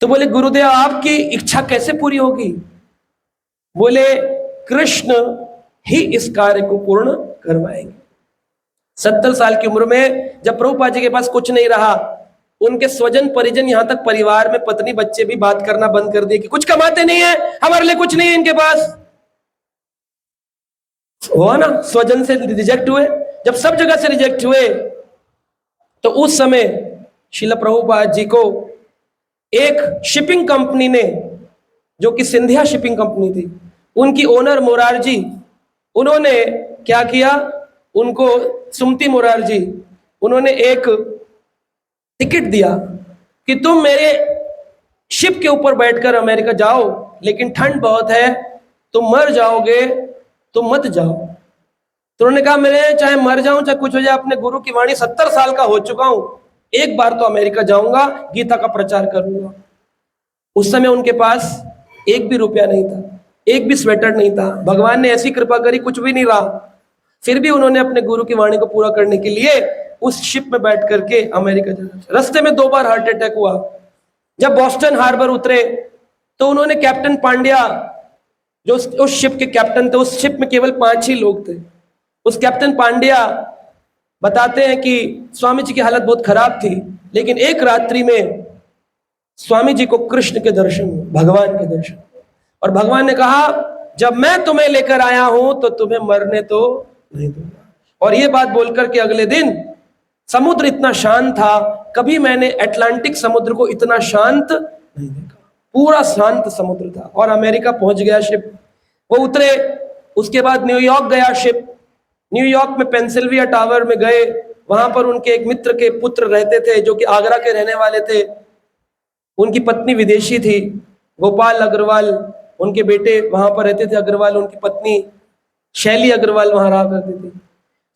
तो बोले गुरुदेव आपकी इच्छा कैसे पूरी होगी? बोले कृष्ण ही इस कार्य को पूर्ण करवाएंगे। 70 साल की उम्र में जब प्रभुपाद जी के पास कुछ नहीं रहा, उनके स्वजन परिजन, यहां तक परिवार में पत्नी बच्चे भी बात करना बंद कर दिए कि कुछ कमाते नहीं है, हमारे लिए कुछ नहीं है इनके पास। हुआ ना, स्वजन से रिजेक्ट हुए। जब सब जगह से रिजेक्ट हुए तो उस समय श्रील प्रभुपाद जी को एक शिपिंग कंपनी ने, जो कि सिंधिया शिपिंग कंपनी थी, उनकी ओनर मोरारजी, उन्होंने क्या किया, उनको सुमति मोरारजी, उन्होंने एक टिकट दिया कि तुम मेरे शिप के ऊपर बैठकर अमेरिका जाओ, लेकिन ठंड बहुत है, तुम मर जाओगे, तुम मत जाओ। तो उन्होंने कहा मैं चाहे मर जाऊं चाहे कुछ हो जाए, अपने गुरु की वाणी 70 साल का हो चुका हूं, एक बार तो अमेरिका जाऊंगा, गीता का प्रचार करूंगा। उस समय उनके पास एक भी रुपया नहीं था, एक भी स्वेटर नहीं था। भगवान ने ऐसी कृपा करी, कुछ भी नहीं रहा, फिर भी उन्होंने अपने गुरु की वाणी को पूरा करने के लिए उस शिप में बैठ करके अमेरिका जाना। रास्ते में 2 बार हार्ट अटैक हुआ। जब बॉस्टन हार्बर उतरे तो उन्होंने कैप्टन पांड्या, जो उस शिप के कैप्टन थे, उस शिप में केवल 5 ही लोग थे, उस कैप्टन पांड्या बताते हैं कि स्वामी जी की हालत बहुत खराब थी, लेकिन एक रात्रि में स्वामी जी को कृष्ण के दर्शन हुए, भगवान के दर्शन, और भगवान ने कहा जब मैं तुम्हें लेकर आया हूं तो तुम्हें मरने तो नहीं दूंगा। और ये बात बोलकर के अगले दिन समुद्र इतना शांत था, कभी मैंने अटलांटिक समुद्र को इतना शांत नहीं देखा, पूरा शांत समुद्र था। और अमेरिका पहुंच गया शिप, वो उतरे, उसके बाद न्यूयॉर्क गया शिप, न्यूयॉर्क में पेंसिल्विया टावर में गए, वहां पर उनके एक मित्र के पुत्र रहते थे जो कि आगरा के रहने वाले थे, उनकी पत्नी विदेशी थी, गोपाल अग्रवाल उनके बेटे वहां पर रहते थे, अग्रवाल उनकी पत्नी शैली अग्रवाल वहां रहा करती थी।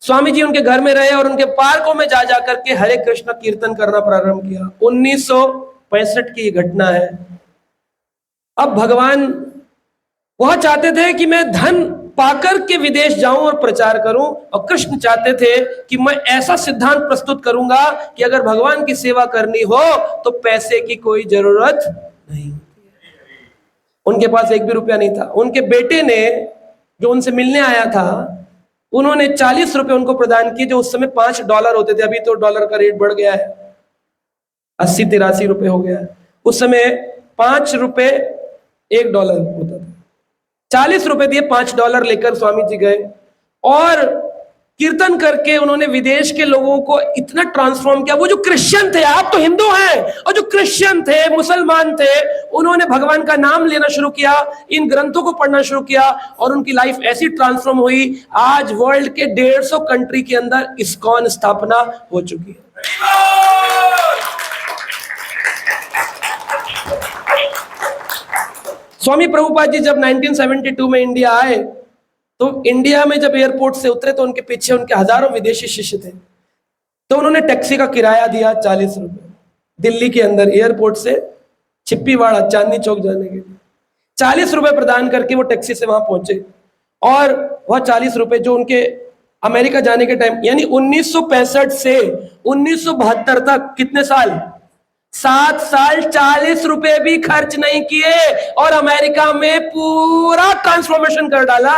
स्वामी जी उनके घर में रहे और उनके पार्कों में जा जाकर के हरे कृष्ण कीर्तन करना प्रारंभ किया। 1965 की घटना है। अब भगवान वह चाहते थे कि मैं धन पाकर के विदेश जाऊं और प्रचार करूं, और कृष्ण चाहते थे कि मैं ऐसा सिद्धांत प्रस्तुत करूंगा कि अगर भगवान की सेवा करनी हो तो पैसे की कोई जरूरत नहीं। उनके पास एक भी रुपया नहीं था। उनके बेटे ने, जो उनसे मिलने आया था, उन्होंने 40 रुपए उनको प्रदान किए, जो उस समय $5 होते थे। अभी तो डॉलर का रेट बढ़ गया है, 80-83 रुपए हो गया है। उस समय $5 $1 होता था। 40 रुपए दिए, $5 लेकर स्वामी जी गए और कीर्तन करके उन्होंने विदेश के लोगों को इतना ट्रांसफॉर्म किया। वो जो क्रिश्चियन थे, आप तो हिंदू हैं, और जो क्रिश्चियन थे, मुसलमान थे, उन्होंने भगवान का नाम लेना शुरू किया, इन ग्रंथों को पढ़ना शुरू किया, और उनकी लाइफ ऐसी ट्रांसफॉर्म हुई। आज वर्ल्ड के 150 कंट्री के अंदर इस्कॉन स्थापना हो चुकी है। स्वामी प्रभुपाद जी जब 1972 में इंडिया आए, तो इंडिया में जब एयरपोर्ट से उतरे तो उनके पीछे उनके हजारों विदेशी शिष्य थे। तो उन्होंने टैक्सी का किराया दिया 40 रुपए, दिल्ली के अंदर एयरपोर्ट से छिप्पीवाड़ा चांदनी चौक जाने के लिए 40 रुपए प्रदान करके वो टैक्सी से वहां पहुंचे। और वह 40 रुपए जो उनके अमेरिका जाने के टाइम, यानी 1965 से 1972 तक, कितने साल? 7 साल 40 रुपए भी खर्च नहीं किए और अमेरिका में पूरा ट्रांसफॉर्मेशन कर डाला।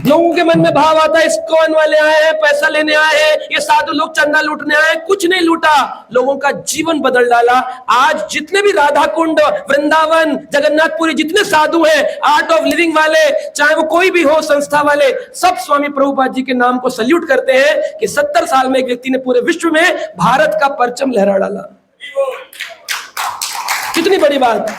लोगों के मन में भाव आता है इस्कॉन वाले आए हैं, पैसा लेने आए हैं, ये साधु लोग चंदा लूटने आए हैं। कुछ नहीं लूटा, लोगों का जीवन बदल डाला। आज जितने भी राधा कुंड, वृंदावन, जगन्नाथपुरी, जितने साधु हैं, आर्ट ऑफ लिविंग वाले, चाहे वो कोई भी हो, संस्था वाले, सब स्वामी प्रभुपाद जी के नाम को सल्यूट करते हैं कि 70 साल में एक व्यक्ति ने पूरे विश्व में भारत का परचम लहरा डाला। कितनी बड़ी बात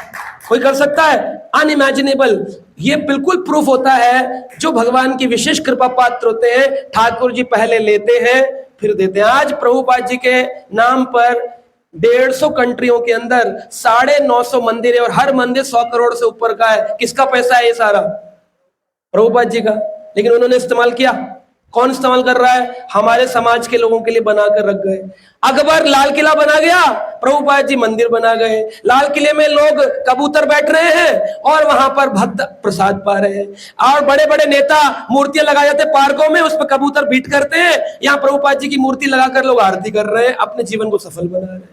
कोई कर सकता है? अनइमेजिनेबल। ये बिल्कुल प्रूफ होता है जो भगवान की विशेष कृपा पात्र होते हैं, ठाकुर जी पहले लेते हैं फिर देते हैं। आज प्रभुपाद जी के नाम पर 150 कंट्रियों के अंदर 950 मंदिर है और हर मंदिर 100 करोड़ से ऊपर का है। किसका पैसा है ये सारा? प्रभुपाद जी का। लेकिन उन्होंने इस्तेमाल किया। कौन इस्तेमाल कर रहा है? हमारे समाज के लोगों के लिए बनाकर रख गए। अकबर लाल किला बना गया, प्रभुपाद जी मंदिर बना गए। लाल किले में लोग कबूतर बैठ रहे हैं और वहां पर भक्त प्रसाद पा रहे हैं। और बड़े बड़े नेता मूर्तियां लगाए जाते पार्कों में, उस पर कबूतर बीट करते हैं। यहाँ प्रभुपाद जी की मूर्ति लगाकर लोग आरती कर रहे हैं, अपने जीवन को सफल बना रहे हैं।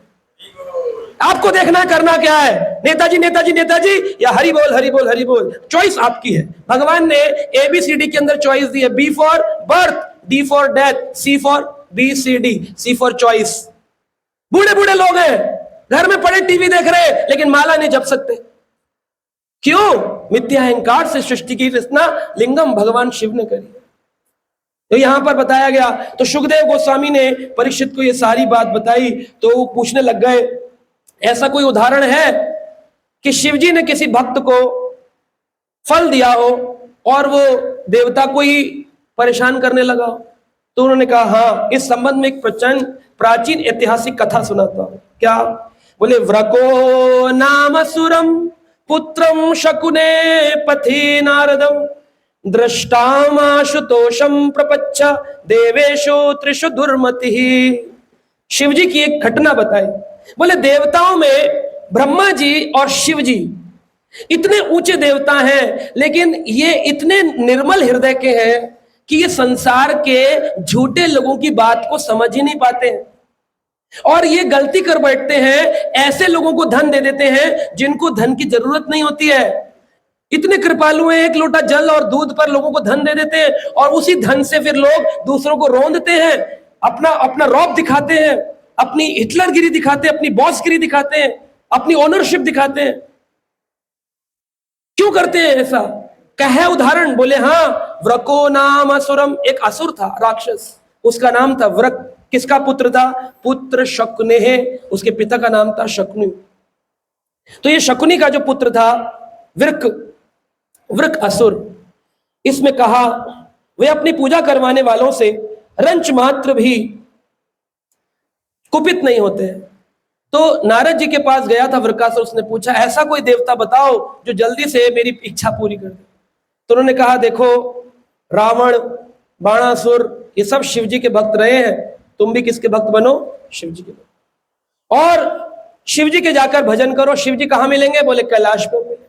आपको देखना करना क्या है? नेताजी नेताजी नेताजी या हरि बोल हरि बोल हरि बोल? चॉइस आपकी है। भगवान ने ABCD के अंदर चॉइस दी है। B for birth, D for death, C for BCD, C for choice. बूढ़े बूढ़े लोग हैं, घर में पड़े टीवी देख रहे हैं, लेकिन माला नहीं जप सकते। क्यों? मिथ्या अहंकार से सृष्टि की रचना लिंगम भगवान शिव ने करी। तो यहां पर बताया गया। तो सुखदेव गोस्वामी ने परीक्षित को ये सारी बात बताई, तो वो पूछने लग गए, ऐसा कोई उदाहरण है कि शिवजी ने किसी भक्त को फल दिया हो और वो देवता को ही परेशान करने लगा हो? तो उन्होंने कहा हाँ, इस संबंध में एक प्राचीन ऐतिहासिक कथा सुनाता हूं। क्या? बोले, व्रको नाम सुरम पुत्रम शकुने पथि नारदम दृष्टामाशुतोषम प्रपच्छ देवेशो त्रिषु दुर्मति। शिवजी की एक घटना बताई। बोले, देवताओं में ब्रह्मा जी और शिव जी इतने ऊंचे देवता हैं, लेकिन ये इतने निर्मल हृदय के हैं कि ये संसार के झूठे लोगों की बात को समझ ही नहीं पाते हैं। और ये गलती कर बैठते हैं, ऐसे लोगों को धन दे देते हैं जिनको धन की जरूरत नहीं होती है। इतने कृपालु हैं, एक लोटा जल और दूध पर लोगों को धन दे देते हैं और उसी धन से फिर लोग दूसरों को रौंदते हैं, अपना अपना रौब दिखाते हैं, अपनी हिटलरगिरी दिखाते हैं, अपनी बॉसगिरी दिखाते हैं, अपनी ओनरशिप दिखाते हैं। क्यों करते हैं ऐसा? कहे उदाहरण, बोले हाँ, व्रको नाम असुरम, एक असुर था, राक्षस, उसका नाम था व्रक। किसका पुत्र था? पुत्र शकुने, उसके पिता का नाम था शकुनि। तो ये शकुनी का जो पुत्र था वृक असुर, इसमें कहा वे अपनी पूजा करवाने वालों से रंच मात्र भी कुपित नहीं होते हैं। तो नारद जी के पास गया था वृकासुर, उसने पूछा ऐसा कोई देवता बताओ जो जल्दी से मेरी इच्छा पूरी कर दे। तो उन्होंने कहा देखो, रावण, बाणासुर, ये सब शिव जी के भक्त रहे हैं, तुम भी किसके भक्त बनो? शिव जी के भक्त। और शिव जी के जाकर भजन करो। शिव जी कहाँ मिलेंगे? बोले कैलाश पे मिलेंगे।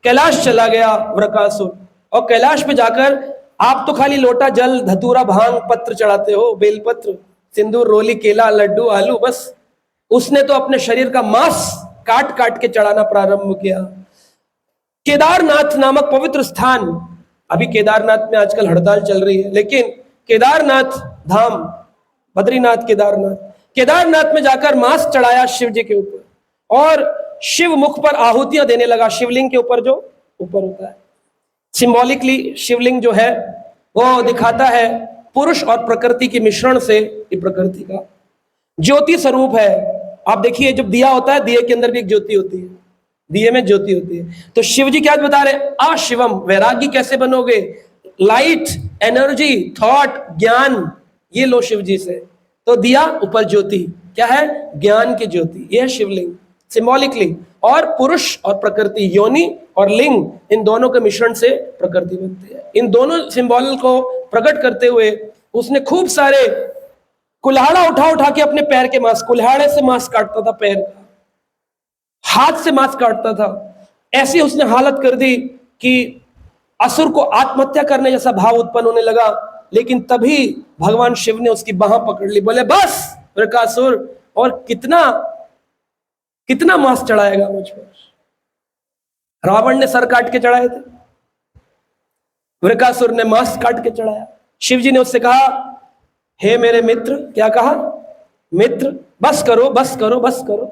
कैलाश चला गया वृकासुर, और कैलाश पे जाकर आप तो खाली लोटा जल, धतूरा, भांग, पत्र चढ़ाते हो, बेलपत्र, सिंदूर, रोली, केला, लड्डू, आलू, बस। उसने तो अपने शरीर का मांस काट काट के चढ़ाना प्रारंभ किया। केदारनाथ नामक पवित्र स्थान, अभी केदारनाथ में आजकल हड़ताल चल रही है, लेकिन केदारनाथ धाम, बद्रीनाथ, केदारनाथ में जाकर मांस चढ़ाया शिव जी के ऊपर, और शिव मुख पर आहुतियां देने लगा, शिवलिंग के ऊपर जो ऊपर होता है। सिंबॉलिकली शिवलिंग जो है वो दिखाता है पुरुष और प्रकृति के मिश्रण से, ये प्रकृति का ज्योति स्वरूप है। आप देखिए, जब दिया होता है, दिए के अंदर भी एक ज्योति होती है, दिए में ज्योति होती है। तो शिव जी क्या बता रहे? अशिवम, वैरागी कैसे बनोगे? लाइट, एनर्जी, थॉट, ज्ञान, ये लो शिव जी से। तो दिया, ऊपर ज्योति, क्या है? ज्ञान की ज्योति, यह है शिवलिंग सिंबॉलिकली। और पुरुष और प्रकृति, योनि और लिंग, इन दोनों के मिश्रण से प्रकृति बनती है। इन दोनों सिंबल को प्रकट करते हुए उसने खूब सारे कुल्हाड़ा उठा उठा के अपने पैर के मांस, कुल्हाड़े से मांस काटता था, पैर का, हाथ से मांस काटता था। ऐसी उसने हालत कर दी कि असुर को आत्महत्या करने जैसा भाव उत्पन्न होने लगा। लेकिन तभी भगवान शिव ने उसकी बाह पकड़ ली, बोले बस वृकासुर, और कितना कितना मांस चढ़ाएगा मुझ पर? रावण ने सर काट के चढ़ाए थे, वृकासुर ने मांस काट के चढ़ाया। शिव जी ने उससे कहा, हे मेरे मित्र, क्या कहा? मित्र, बस करो, बस करो, बस करो,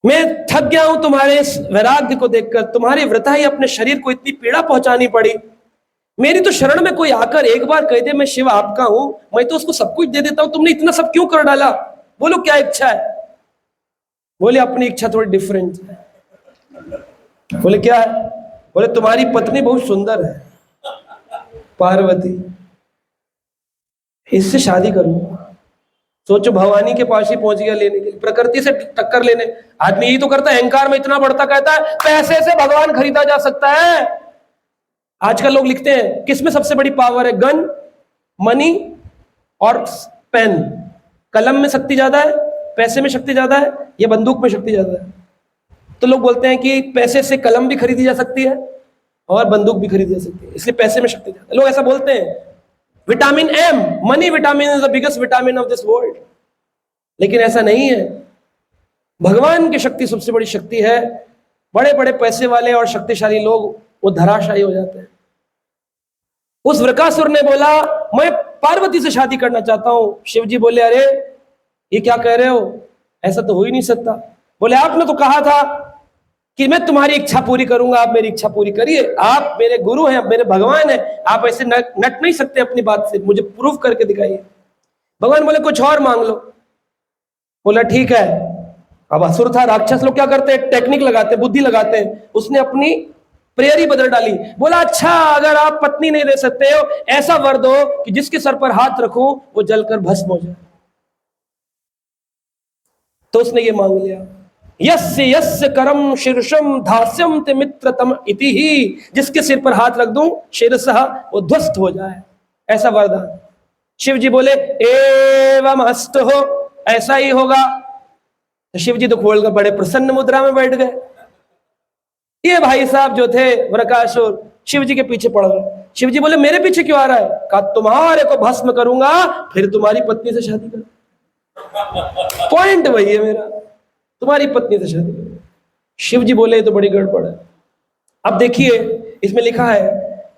मैं थक गया हूं तुम्हारे इस वैराग्य को देखकर। तुम्हारी वृथा ही अपने शरीर को इतनी पीड़ा पहुंचानी पड़ी। मेरी तो शरण में कोई आकर एक बार कह दे मैं शिव आपका हूं, मैं तो उसको सब कुछ दे देता हूं। तुमने इतना सब क्यों कर डाला? बोलो क्या इच्छा है? बोले अपनी इच्छा थोड़ी डिफरेंट है। बोले क्या है? बोले तुम्हारी पत्नी बहुत सुंदर है, पार्वती, इससे शादी करूंगा। सोचो, भवानी के पास ही पहुंच गया लेने के लिए, प्रकृति से टक्कर लेने। आदमी यही तो करता है, अहंकार में इतना बढ़ता, कहता है पैसे से भगवान खरीदा जा सकता है। आजकल लोग लिखते हैं किसमें सबसे बड़ी पावर है? गन, मनी और पेन। कलम में शक्ति ज्यादा है, पैसे में शक्ति ज्यादा है, या बंदूक में शक्ति ज्यादा है? तो लोग बोलते हैं कि पैसे से कलम भी खरीदी जा सकती है और बंदूक भी खरीदी जा सकती है, इसलिए पैसे में शक्ति ज्यादा। लोग ऐसा बोलते हैं। Vitamin M, money vitamin is the biggest vitamin of this world. लेकिन ऐसा नहीं है, भगवान की शक्ति सबसे बड़ी शक्ति है। बड़े बड़े पैसे वाले और शक्तिशाली लोग वो धराशायी हो जाते हैं। उस वृकासुर ने बोला मैं पार्वती से शादी करना चाहता हूं। शिव जी बोले अरे ये क्या कह रहे हो, ऐसा तो हो ही नहीं सकता। बोले आपने तो कहा था कि मैं तुम्हारी इच्छा पूरी करूंगा, आप मेरी इच्छा पूरी करिए, आप मेरे गुरु हैं, मेरे भगवान हैं, आप ऐसे नट नहीं सकते अपनी बात से, मुझे प्रूफ करके दिखाइए। भगवान बोले कुछ और मांग लो। बोला ठीक है। अब असुर था, राक्षस लोग क्या करते हैं? टेक्निक लगाते, बुद्धि लगाते हैं। उसने अपनी प्रेयर ही बदल डाली। बोला अच्छा, अगर आप पत्नी नहीं दे सकते हो, ऐसा वर दो कि जिसके सर पर हाथ रखूं वो जलकर भस्म हो जाए। तो उसने ये मांग लिया, यस्य यस्य करम शीर्षम धास्यम ते मित्रतम इति ही, जिसके सिर पर हाथ रख दूं शीर्षः वो ध्वस्त हो जाए, ऐसा वरदान। शिव जी बोले एवं अस्तु हो, ऐसा ही होगा। तो शिव जी तो खोलकर बड़े प्रसन्न मुद्रा में बैठ गए। ये भाई साहब जो थे वृकासुर शिव जी के पीछे पड़ गए। शिव जी बोले मेरे पीछे क्यों आ रहा है? कहा तुम्हारे को भस्म करूंगा, फिर तुम्हारी पत्नी से शादी करूं। पॉइंट वही है मेरा, तुम्हारी पत्नी से शादी करूं। शिव जी बोले तो बड़ी गड़बड़ है। अब देखिए इसमें लिखा है,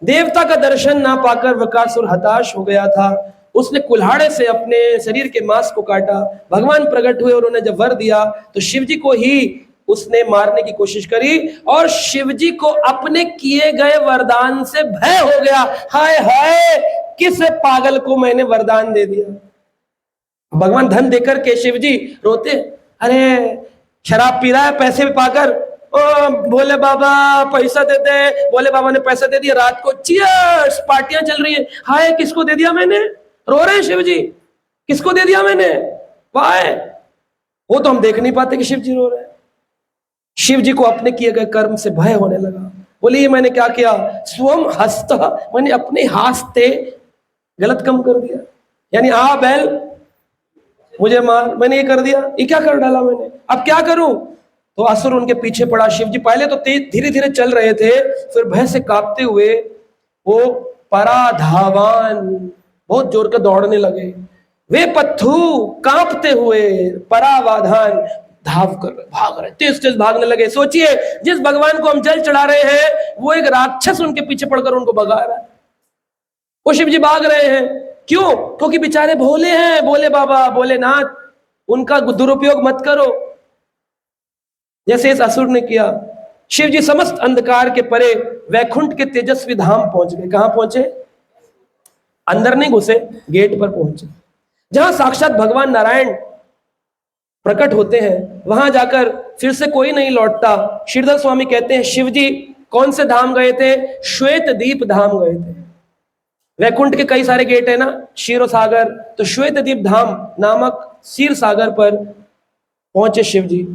देवता का दर्शन ना पाकर वृकासुर हताश हो गया था। उसने कुल्हाड़े से अपने शरीर के मांस को काटा। भगवान प्रकट हुए और उन्हें जब वर दिया तो शिव जी को ही उसने मारने की कोशिश करी और शिव जी को अपने किए गए वरदान से भय हो गया। हाय हाय, किस पागल को मैंने वरदान दे दिया। भगवान धन देकर के शिव जी रोते, अरे शराब पी रहा है पैसे पाकर, ओ भोले बाबा पैसा देते। भोले बाबा ने पैसा दे दिया, रात को चियर्स पार्टियां चल रही है। हाय किसको दे दिया मैंने, रो रहे हैं शिव जी, किसको दे दिया मैंने, वाह। वो तो हम देख नहीं पाते कि शिव जी रो रहे हैं। शिव जी को अपने किए गए कर्म से भय होने लगा। बोले ये मैंने क्या किया, स्वम हस्त, मैंने अपने हाथ से गलत काम कर दिया। यानी आ बैल मुझे मार, मैंने ये कर दिया, ये क्या कर डाला मैंने, अब क्या करूं। तो असुर उनके पीछे पड़ा। शिव जी पहले तो धीरे धीरे चल रहे थे, फिर भय से कांपते हुए वो पराधावान, बहुत जोर के दौड़ने लगे। वे पत्थु कांपते हुए परावाधान, धाव कर रहे, भाग रहे, तेज तेज भागने लगे। सोचिए जिस भगवान को हम जल चढ़ा रहे हैं वो एक राक्षस उनके पीछे पड़कर उनको भगा रहा है। वो शिव जी भाग रहे हैं, क्यों, क्योंकि बेचारे भोले हैं, भोले बाबा भोलेनाथ, उनका दुरुपयोग मत करो जैसे इस असुर ने किया। शिव जी समस्त अंधकार के परे वैकुंठ के तेजस्वी धाम पहुंच गए। कहां पहुंचे, अंदर नहीं घुसे, गेट पर पहुंचे, जहां साक्षात भगवान नारायण प्रकट होते हैं। वहां जाकर फिर से कोई नहीं लौटता। श्रीधर स्वामी कहते हैं शिव जी कौन से धाम गए थे, श्वेत दीप धाम गए थे। वैकुंठ के कई सारे गेट है ना, क्षीर सागर, तो श्वेत दीप धाम नामक क्षीर सागर पर पहुंचे शिव जी।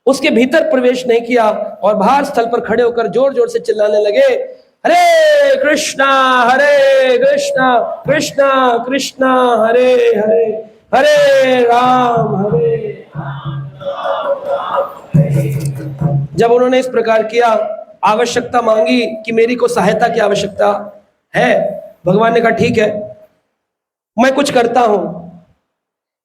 उसके भीतर प्रवेश नहीं किया और बाहर स्थल पर खड़े होकर जोर जोर से चिल्लाने लगे, हरे कृष्णा कृष्णा कृष्णा हरे हरे, हरे राम हरे। जब उन्होंने इस प्रकार किया, आवश्यकता मांगी कि मेरी को सहायता की आवश्यकता है, भगवान ने कहा ठीक है मैं कुछ करता हूं।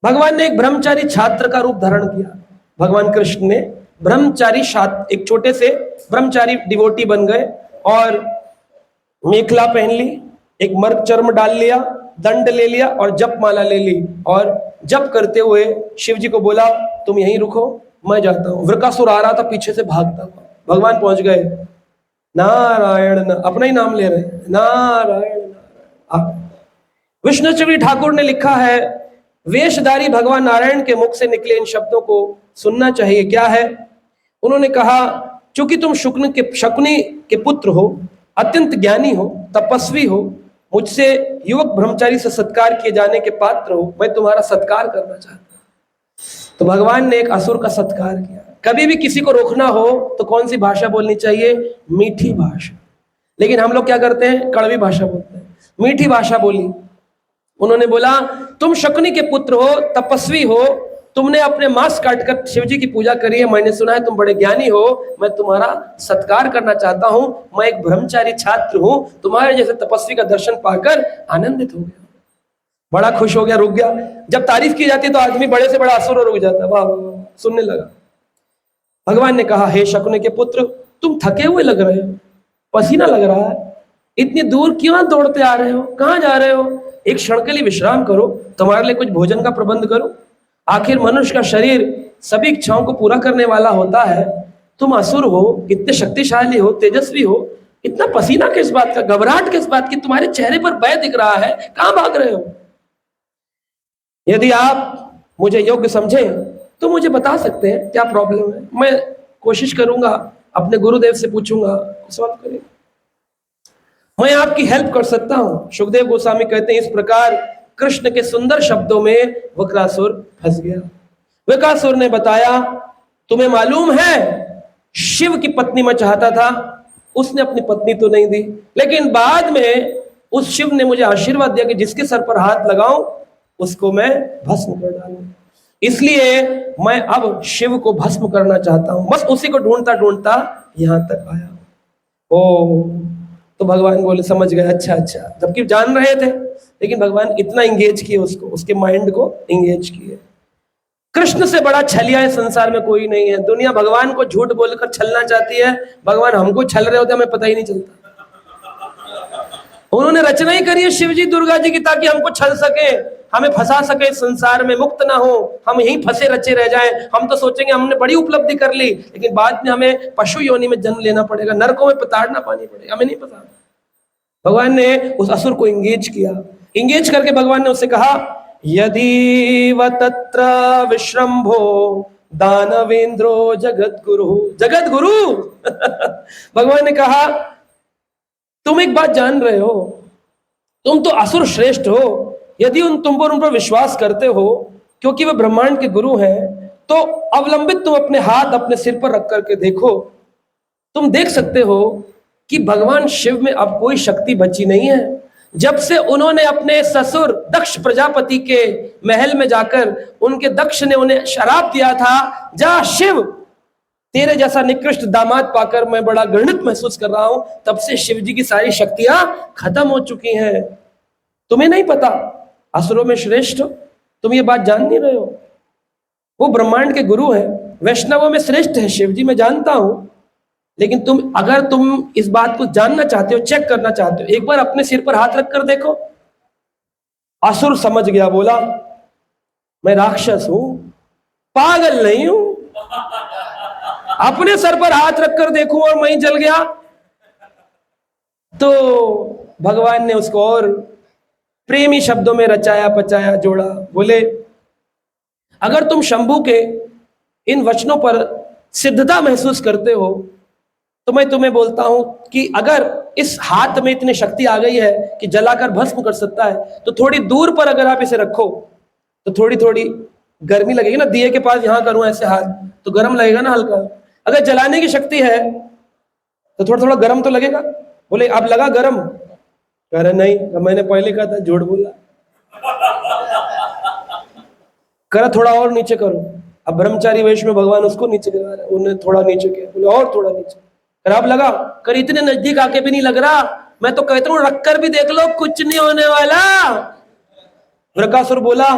भगवान ने एक ब्रह्मचारी छात्र का रूप धारण किया। भगवान कृष्ण ने ब्रह्मचारी छात्र, एक छोटे से ब्रह्मचारी डिवोटी बन गए और मेखला पहन ली, एक मर्ग चर्म डाल लिया, दंड ले लिया और जप माला ले ली और जप करते हुए शिव जी को बोला तुम यहीं रुको मैं जाता हूं। वृकासुर आ रहा था पीछे से भागता हुआ, भगवान पहुंच गए। नारायण, अपना ही नाम ले रहे, नारायण नारायण। विष्णु चक्री ठाकुर ने लिखा है, वेशधारी भगवान नारायण के मुख से निकले इन शब्दों को सुनना चाहिए। क्या है, उन्होंने कहा चूंकि तुम शकुनी के पुत्र हो, अत्यंत ज्ञानी हो, तपस्वी हो, मुझसे युवक ब्रह्मचारी से सत्कार किए जाने के पात्र हो, मैं तुम्हारा सत्कार करना चाहता हूं। तो भगवान ने एक असुर का सत्कार किया। कभी भी किसी को रोकना हो तो कौन सी भाषा बोलनी चाहिए, मीठी भाषा। लेकिन हम लोग क्या करते हैं, कड़वी भाषा बोलते हैं। मीठी भाषा बोली। उन्होंने बोला तुम शकुनी के पुत्र हो, तपस्वी हो, तुमने अपने मांस काटकर शिव जी की पूजा करी है, मैंने सुना है तुम बड़े ज्ञानी हो, मैं तुम्हारा सत्कार करना चाहता हूं। मैं एक ब्रह्मचारी छात्र हूं, तुम्हारे जैसे तपस्वी का दर्शन पाकर आनंदित हो गया, बड़ा खुश हो गया, रुक गया। जब तारीफ की जाती है तो आदमी बड़े से बड़ा असुर रुक जाता है, वाह वाह, सुनने लगा। भगवान ने कहा हे शकुनी के पुत्र, तुम थके हुए लग रहे हो, पसीना लग रहा है, इतनी दूर क्यों दौड़ते आ रहे हो, कहां जा रहे हो, एक क्षण के लिए विश्राम करो, तुम्हारे लिए कुछ भोजन का प्रबंध करो। आखिर मनुष्य का शरीर सभी इच्छाओं को पूरा करने वाला होता है। तुम असुर हो, इतने शक्तिशाली हो, तेजस्वी हो, इतना पसीना किस बात का, घबराहट किस बात की, तुम्हारे चेहरे पर भय दिख रहा है, कहां भाग रहे हो। यदि आप मुझे योग्य समझे तो मुझे बता सकते हैं क्या प्रॉब्लम है, मैं कोशिश करूंगा, अपने गुरुदेव से पूछूंगा, सॉल्व करेंगे, मैं आपकी हेल्प कर सकता हूं। सुखदेव गोस्वामी कहते हैं इस प्रकार कृष्ण के सुंदर शब्दों में वक्रासुर फंस गया। वक्रासुर ने बताया तुम्हें मालूम है शिव की पत्नी मैं चाहता था, उसने अपनी पत्नी तो नहीं दी, लेकिन बाद में उस शिव ने मुझे आशीर्वाद दिया कि जिसके सर पर हाथ लगाऊं उसको मैं भस्म कर डालूं, इसलिए मैं अब शिव को भस्म करना चाहता हूं। बस उसी को ढूंढता ढूंढता यहां तक आया। ओ, तो भगवान बोले समझ गए, अच्छा अच्छा, जबकि जान रहे थे, लेकिन भगवान इतना इंगेज किए उसको, उसके माइंड को इंगेज किए। कृष्ण से बड़ा छलिया है संसार में कोई नहीं है। दुनिया भगवान को झूठ बोलकर छलना चाहती है, भगवान हमको छल रहे होते हमें पता ही नहीं चलता। उन्होंने रचना ही करी है शिव जी दुर्गा जी की, ताकि हमको छल सके, हमें फंसा सके, संसार में मुक्त ना हो, हम यहीं फंसे रचे रह जाएं। हम तो सोचेंगे हमने बड़ी उपलब्धि कर ली, लेकिन बाद में हमें पशु योनि में जन्म लेना पड़ेगा, नरकों में प्रताड़ना पानी पड़ेगा, हमें नहीं पता। भगवान ने उस असुर को इंगेज किया, इंगेज करके भगवान ने उससे कहा, यदि व तत्र विश्रम्भो दानवेंद्रो जगत गुरु, जगत गुरु। भगवान ने कहा, तुम एक बात जान रहे हो, तुम तो असुर श्रेष्ठ हो, यदि तुम पर उन पर विश्वास करते हो, क्योंकि वे ब्रह्मांड के गुरु हैं, तो अवलंबित तुम अपने हाथ अपने सिर पर रख करके देखो, तुम देख सकते हो कि भगवान शिव में अब कोई शक्ति बची नहीं है। जब से उन्होंने अपने ससुर दक्ष प्रजापति के महल में जाकर उनके दक्ष ने उन्हें शराप दिया था, जा शिव, तेरे जैसा निकृष्ट दामाद पाकर मैं बड़ा घृणित महसूस कर रहा हूं, तब से शिव जी की सारी शक्तियां खत्म हो चुकी हैं। तुम्हें नहीं पता, असुरों में श्रेष्ठ तुम ये बात जान नहीं रहे हो। वो ब्रह्मांड के गुरु हैं, वैष्णवों में श्रेष्ठ है शिव जी, मैं जानता हूं, लेकिन अगर तुम इस बात को जानना चाहते हो, चेक करना चाहते हो, एक बार अपने सिर पर हाथ रख कर देखो। असुर समझ गया, बोला, मैं राक्षस हूं, पागल नहीं हूं, अपने सर पर हाथ रखकर देखूं और मैं जल गया। तो भगवान ने उसको और प्रेमी शब्दों में रचाया पचाया जोड़ा, बोले, अगर तुम शंभू के इन वचनों पर सिद्धता महसूस करते हो, तो मैं तुम्हें बोलता हूं कि अगर इस हाथ में इतनी शक्ति आ गई है कि जलाकर भस्म कर सकता है, तो थोड़ी दूर पर अगर आप इसे रखो तो थोड़ी थोड़ी गर्मी लगेगी ना। दिए के पास यहां करूं ऐसे हाथ तो गर्म लगेगा ना हल्का। अगर जलाने की शक्ति है तो थोड़ा थोड़ा गर्म तो लगेगा। बोले, अब लगा गर्म? कह रहे नहीं, मैंने पहले कहा था, झूठ बोला। करा थोड़ा और नीचे करो। अब ब्रह्मचारी वेश में भगवान उसको नीचे गिरा रहे, उन्हें थोड़ा नीचे किया, बोले और थोड़ा नीचे। अब लगा? कर इतने नजदीक आके भी नहीं लग रहा, मैं तो कहता हूं रखकर भी देख लो, कुछ नहीं होने वाला। वृकासुर बोला,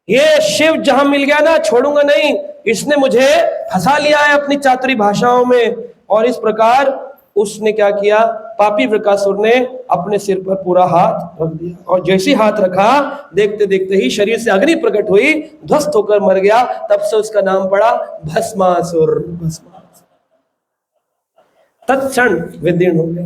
ये शिव जहां मिल गया ना, छोड़ूंगा नहीं, इसने मुझे फंसा लिया है अपनी चातुरी भाषाओं में। और इस प्रकार उसने क्या किया, पापी वृकासुर ने अपने सिर पर पूरा हाथ रख दिया, और जैसे हाथ रखा, देखते देखते ही शरीर से अग्नि प्रकट हुई, ध्वस्त होकर मर गया। तब से उसका नाम पड़ा भस्मासुर। तत्क्षण विदीर्ण हो गया।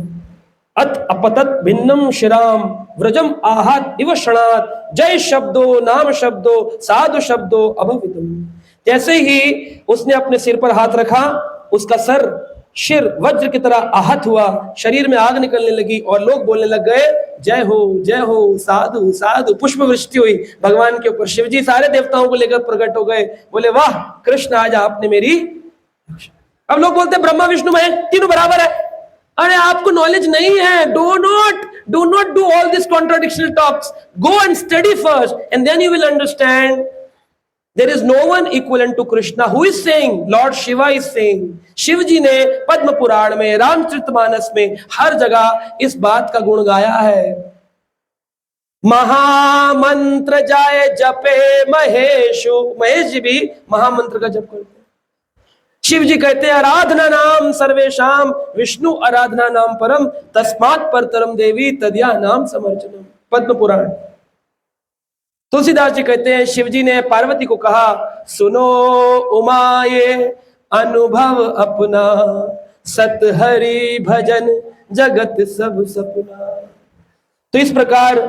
अत अपतत भिन्नम शिराम व्रजम आहात इव क्षणात, जय शब्दो नाम शब्दो साधु शब्दो अभवितम। जैसे ही उसने अपने सिर पर हाथ रखा, उसका सर शिर वज्र की तरह आहत हुआ, शरीर में आग निकलने लगी और लोग बोलने लग गए, जय हो साधु साधु। पुष्प वृष्टि हुई भगवान के ऊपर। शिव जी सारे देवताओं को लेकर प्रकट हो गए, बोले, वाह कृष्ण, आज आपने मेरी। अब लोग बोलते ब्रह्मा विष्णु महेश तीनों बराबर है। अरे आपको नॉलेज नहीं है। Do not do all this contradictional talks, go and study first and then you will understand. There is no one equivalent to Krishna. Who is saying? Lord Shiva is saying. Shiva ji ने पद्म पुराण में, रामचरितमानस में, हर जगह इस बात का गुण गाया है। महामंत्र जाय जपे महेशु। महेश जी भी महामंत्र का जप करते हैं। शिव जी कहते हैं, आराधना नाम सर्वेशाम विष्णु आराधना नाम परम, तस्मात् परतरम देवी तद्या नाम समर्चनम। पद्म पुराण। तुलसीदास जी कहते हैं, शिवजी ने पार्वती को कहा, सुनो उमाये अनुभव अपना, सत हरि भजन जगत सब सपना। तो इस प्रकार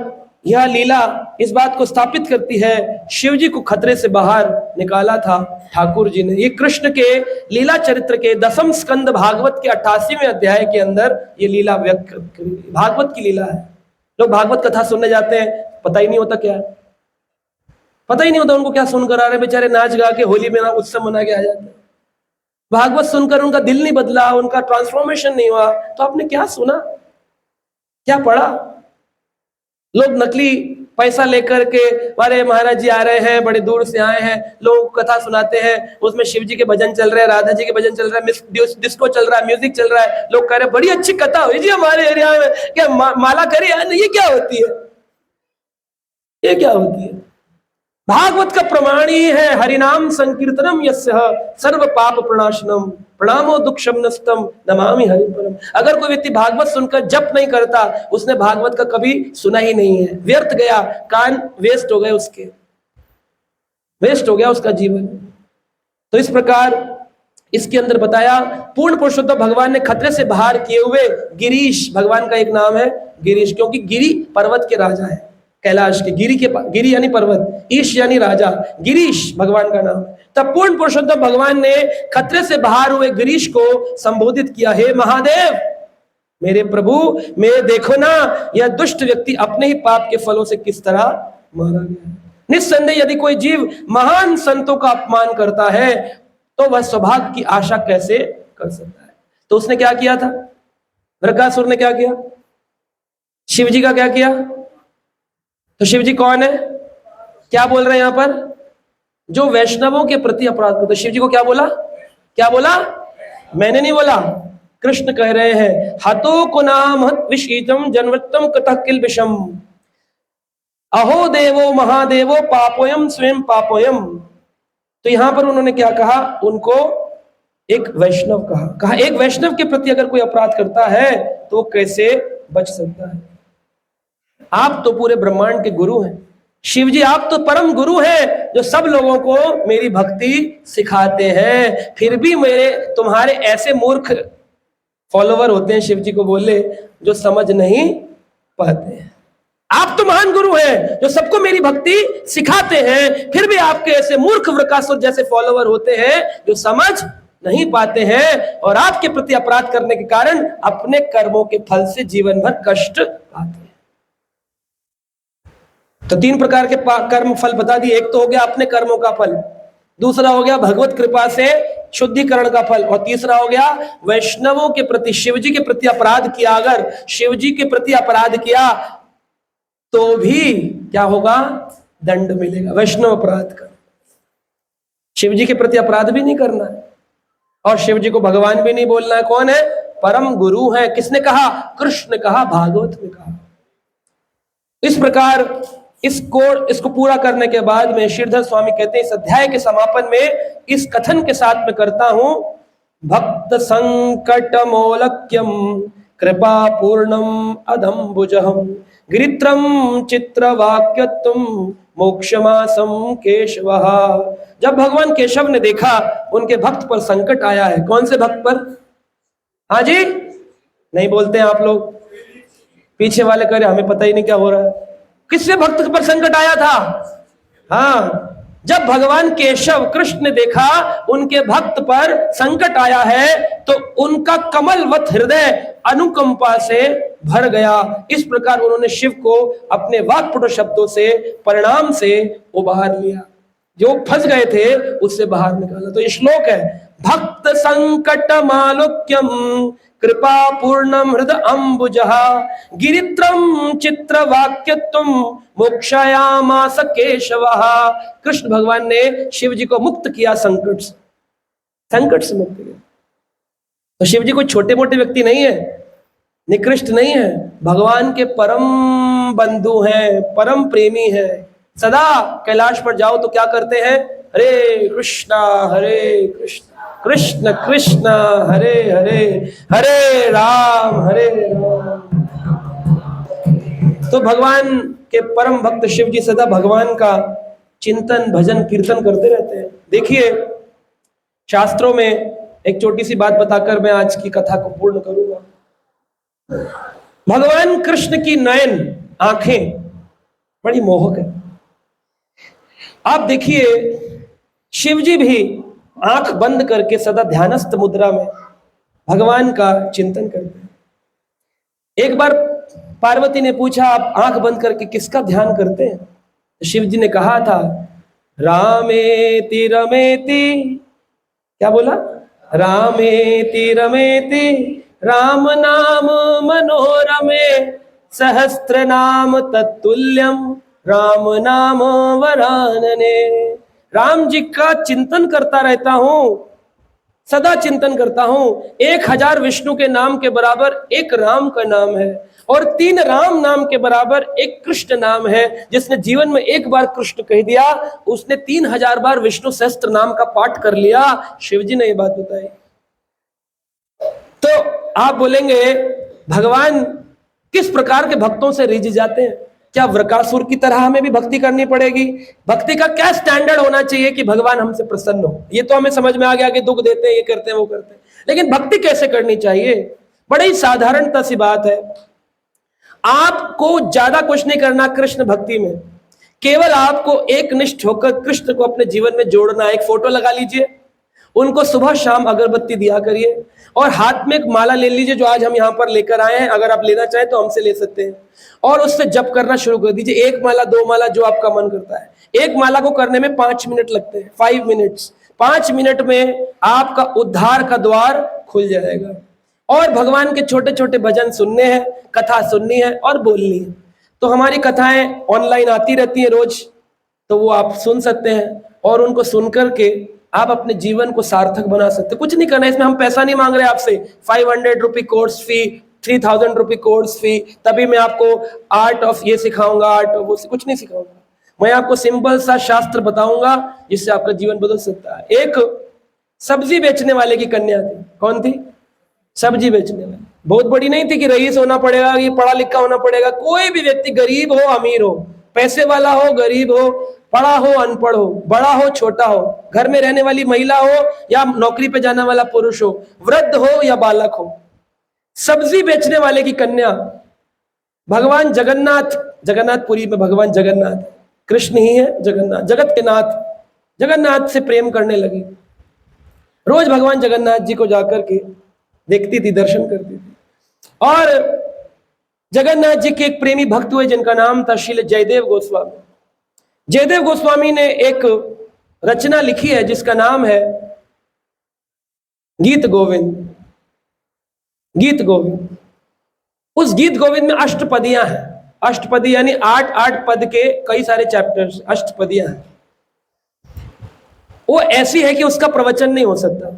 यह लीला इस बात को स्थापित करती है, शिवजी को खतरे से बाहर निकाला था ठाकुर जी ने। ये कृष्ण के लीला चरित्र के 10वें स्कंद भागवत के 88वें अध्याय के अंदर ये लीला व्यक्त, भागवत की लीला है। लोग भागवत कथा सुनने जाते हैं, पता ही नहीं होता क्या है, पता ही नहीं होता उनको क्या सुनकर आ रहे, बेचारे नाच गा के होली में ना उत्सव मना के आ जाते हैं। भागवत सुनकर उनका दिल नहीं बदला, उनका ट्रांसफॉर्मेशन नहीं हुआ, तो आपने क्या सुना, क्या पढ़ा? लोग नकली पैसा लेकर के, अरे महाराज जी आ रहे हैं, बड़े दूर से आए हैं, लोग कथा सुनाते हैं, उसमें शिव जी के भजन चल रहे हैं, राधा जी के भजन चल रहा है, डिस्को चल रहा है, म्यूजिक चल रहा है। लोग कह रहे बड़ी अच्छी कथा हुई जी हमारे एरिया में, क्या माला करी? ये क्या होती है, ये क्या होती है? भागवत का प्रमाण ही है हरिनाम संकीर्तनम यस्य सर्व पाप प्रणाशनम प्रणामो दुख शमनस्तम नमामि हरि परम। अगर कोई व्यक्ति भागवत सुनकर जप नहीं करता, उसने भागवत का कभी सुना ही नहीं है, व्यर्थ गया, कान वेस्ट हो गए उसके, वेस्ट हो गया उसका जीवन। तो इस प्रकार इसके अंदर बताया पूर्ण पुरुषोत्तम भगवान ने खतरे से बाहर किए हुए गिरीश, भगवान का एक नाम है गिरीश, क्योंकि गिरी पर्वत के राजा है, कैलाश के गिरी यानी पर्वत, ईश यानी राजा, गिरीश भगवान का नाम है। तब पूर्ण पुरुषोत्तम भगवान ने खतरे से बाहर हुए गिरीश को संबोधित किया, हे महादेव, मेरे प्रभु, मेरे देखो ना यह दुष्ट व्यक्ति अपने ही पाप के फलों से किस तरह मारा गया। निस्संदेह यदि कोई जीव महान संतों का अपमान करता है तो वह सौभाग्य की आशा कैसे कर सकता है। तो उसने क्या किया था, वृकासुर ने क्या किया, शिव जी का क्या किया। तो शिव जी कौन है, क्या बोल रहे हैं यहां पर, जो वैष्णवों के प्रति अपराध करते। शिव जी को क्या बोला, क्या बोला, मैंने नहीं बोला, कृष्ण कह रहे हैं, हतो को नाम हत विषीतम जन्मत्तम कतः किल विषम अहो देवो महादेवो पापोयम स्वयं पापोयम। तो यहां पर उन्होंने क्या कहा, उनको एक वैष्णव कहा एक वैष्णव के प्रति अगर कोई अपराध करता है तो वो कैसे बच सकता है। आप तो पूरे ब्रह्मांड के गुरु हैं, शिव जी आप तो परम गुरु हैं जो सब लोगों को मेरी भक्ति सिखाते हैं, फिर भी मेरे तुम्हारे ऐसे मूर्ख फॉलोवर होते हैं, शिव जी को बोले, जो समझ नहीं पाते हैं। आप तो महान गुरु हैं जो सबको मेरी भक्ति सिखाते हैं, फिर भी आपके ऐसे मूर्ख वृकासुर जैसे फॉलोवर होते हैं जो समझ नहीं पाते हैं और आपके प्रति अपराध करने के कारण अपने कर्मों के फल से जीवन भर कष्ट पाते हैं। तो तीन प्रकार के कर्म फल बता दिए, एक तो हो गया अपने कर्मों का फल, दूसरा हो गया भगवत कृपा से शुद्धिकरण का फल, और तीसरा हो गया वैष्णवों के प्रति, शिव जी के प्रति अपराध किया। अगर शिव जी के प्रति अपराध किया तो भी क्या होगा, दंड मिलेगा। वैष्णव अपराध कर, शिव जी के प्रति अपराध भी नहीं करना है और शिव जी को भगवान भी नहीं बोलना है। कौन है, परम गुरु है। किसने कहा, कृष्ण ने कहा, भागवत में कहा। इस प्रकार इसको पूरा करने के बाद में श्रीधर स्वामी कहते हैं, इस अध्याय के समापन में इस कथन के साथ में करता हूं, भक्त संकट मोलक्यम कृपा पूर्णम अदम्बुजहम गिरित्रम चित्रवाक्यत्वम मोक्षमासम केशवः। जब भगवान केशव ने देखा उनके भक्त पर संकट आया है, कौन से भक्त पर, हाँ जी, नहीं बोलते हैं आप लोग, पीछे वाले कह रहे हमें पता ही नहीं क्या हो रहा है, किससे भक्त पर संकट आया था। हाँ, जब भगवान केशव कृष्ण ने देखा उनके भक्त पर संकट आया है तो उनका कमलवत हृदय अनुकंपा से भर गया। इस प्रकार उन्होंने शिव को अपने वाक्पटु शब्दों से, परिणाम से उबार लिया, जो फंस गए थे उससे बाहर निकाला। तो ये श्लोक है, भक्त संकट मालुक्यम कृपा पूर्णम हृदय अम्बुजहा गिरित्रम चित्र वाक्यत्वम मोक्षयामास केशवः। कृष्ण भगवान ने शिव जी को मुक्त किया संकट से मुक्त किया। तो शिव जी कोई छोटे मोटे व्यक्ति नहीं है, निकृष्ट नहीं है, भगवान के परम बंधु हैं, परम प्रेमी हैं। सदा कैलाश पर जाओ तो क्या करते हैं, हरे कृष्णा कृष्ण कृष्ण हरे हरे, हरे राम तो भगवान के परम भक्त शिव जी सदा भगवान का चिंतन भजन कीर्तन करते रहते हैं। देखिए शास्त्रों में एक छोटी सी बात बताकर मैं आज की कथा को पूर्ण करूंगा। भगवान कृष्ण की नयन आंखें बड़ी मोहक है। आप देखिए शिव जी भी आंख बंद करके सदा ध्यानस्थ मुद्रा में भगवान का चिंतन करते हैं। एक बार पार्वती ने पूछा, आप आंख बंद करके किसका ध्यान करते हैं? तो शिव जी ने कहा था, रामेति रमेति, क्या बोला, रामेति रमेति राम नाम मनोरमे सहस्त्र नाम तत्तुल्यम राम नाम वरानने। राम जी का चिंतन करता रहता हूं, सदा चिंतन करता हूं। 1000 विष्णु के नाम के बराबर एक राम का नाम है, और 3 राम नाम के बराबर एक कृष्ण नाम है। जिसने जीवन में एक बार कृष्ण कह दिया, उसने 3000 बार विष्णु सहस्त्र नाम का पाठ कर लिया। शिव जी ने ये बात बताई। तो आप बोलेंगे भगवान किस प्रकार के भक्तों से रिझ जाते हैं? क्या वृकासुर की तरह हमें भी भक्ति करनी पड़ेगी? भक्ति का क्या स्टैंडर्ड होना चाहिए कि भगवान हमसे प्रसन्न हो? ये तो हमें समझ में आ गया कि दुख देते हैं, ये करते हैं, वो करते हैं, लेकिन भक्ति कैसे करनी चाहिए? बड़ी ही साधारणता सी बात है। आपको ज्यादा कुछ नहीं करना कृष्ण भक्ति में, केवल आपको एक निष्ठ होकर कृष्ण को अपने जीवन में जोड़ना। एक फोटो लगा लीजिए, उनको सुबह शाम अगरबत्ती दिया करिए, और हाथ में एक माला ले लीजिए जो आज हम यहाँ पर लेकर आए हैं। अगर आप लेना चाहें तो हमसे ले सकते हैं, और उससे जप करना शुरू कर दीजिए। 1 माला 2 माला जो आपका मन करता है। एक माला को करने में 5 मिनट लगते हैं, 5 मिनट्स। 5 मिनट में आपका उद्धार का द्वार खुल जाएगा। और भगवान के छोटे छोटे भजन सुनने हैं, कथा सुननी है और बोलनी है। तो हमारी कथाएं ऑनलाइन आती रहती हैं रोज, तो वो आप सुन सकते हैं, और उनको सुनकर के आप अपने जीवन को सार्थक बना सकते हैं। कुछ नहीं करना, इसमें हम पैसा नहीं मांग रहे आपसे। 500 रुपये कोर्स फी, 3000 रुपये कोर्स फी, तभी मैं आपको आर्ट ऑफ ये सिखाऊंगा, आर्ट ऑफ वो, कुछ नहीं सिखाऊंगा। मैं आपको सिंपल सा शास्त्र बताऊंगा जिससे आपका जीवन बदल सकता है। एक सब्जी बेचने वाले की कन्या थी। कौन थी? सब्जी बेचने वाली। बहुत बड़ी नहीं थी कि रईस होना पड़ेगा, ये पढ़ा लिखा होना पड़ेगा। कोई भी व्यक्ति, गरीब हो अमीर हो, पैसे वाला हो गरीब हो, पढ़ा हो अनपढ़ हो, बड़ा हो छोटा हो, घर में रहने वाली महिला हो या नौकरी पे जाने वाला पुरुष हो, वृद्ध हो या बालक हो, सब्जी बेचने वाले की कन्या भगवान जगन्नाथ, जगन्नाथपुरी में भगवान जगन्नाथ, कृष्ण ही है जगन्नाथ, जगत के नाथ, जगन्नाथ से प्रेम करने लगी। रोज भगवान जगन्नाथ जी को जाकर के देखती थी, दर्शन करती थी। और जगन्नाथ जी के एक प्रेमी भक्त हुए जिनका नाम था श्रील जयदेव गोस्वामी। जयदेव गोस्वामी ने एक रचना लिखी है जिसका नाम है गीत गोविंद। गीत गोविंद, उस गीत गोविंद में अष्टपदियां हैं। अष्टपदी यानी 8 पद के कई सारे चैप्टर्स, अष्टपदियां हैं। वो ऐसी है कि उसका प्रवचन नहीं हो सकता।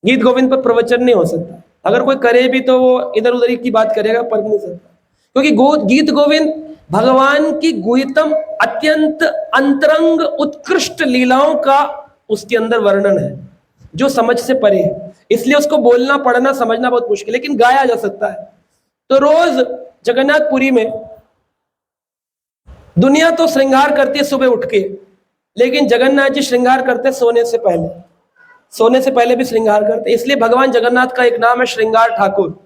गीत गोविंद पर प्रवचन नहीं हो सकता। अगर कोई करे भी तो वो इधर उधर की बात करेगा, पर नहीं सकता, क्योंकि गीत गोविंद भगवान की गुह्यतम अत्यंत अंतरंग उत्कृष्ट लीलाओं का उसके अंदर वर्णन है जो समझ से परे है। इसलिए उसको बोलना, पढ़ना, समझना बहुत मुश्किल, लेकिन गाया जा सकता है। तो रोज जगन्नाथपुरी में दुनिया तो श्रृंगार करती है सुबह उठ के, लेकिन जगन्नाथ जी श्रृंगार करते सोने से पहले। सोने से पहले भी श्रृंगार करते, इसलिए भगवान जगन्नाथ का एक नाम है श्रृंगार ठाकुर।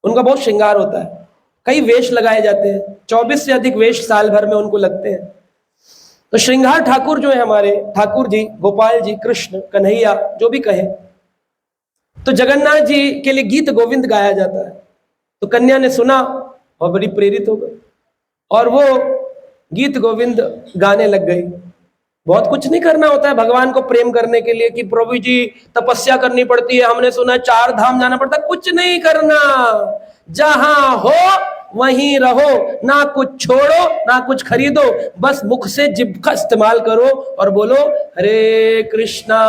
उनका बहुत श्रृंगार होता है, कई वेश लगाए जाते हैं, 24 से अधिक वेश साल भर में उनको लगते हैं। तो श्रृंगार ठाकुर जो है हमारे ठाकुर जी, गोपाल जी, कृष्ण, कन्हैया, जो भी कहे, तो जगन्नाथ जी के लिए गीत गोविंद गाया जाता है। तो कन्या ने सुना और बड़ी प्रेरित हो गई, और वो गीत गोविंद गाने लग गई। बहुत कुछ नहीं करना होता है भगवान को प्रेम करने के लिए कि प्रभु जी तपस्या करनी पड़ती है, हमने सुना 4 धाम जाना पड़ता है। कुछ नहीं करना, जहां हो वहीं रहो, ना कुछ छोड़ो ना कुछ खरीदो, बस मुख से जिभ का इस्तेमाल करो और बोलो हरे कृष्णा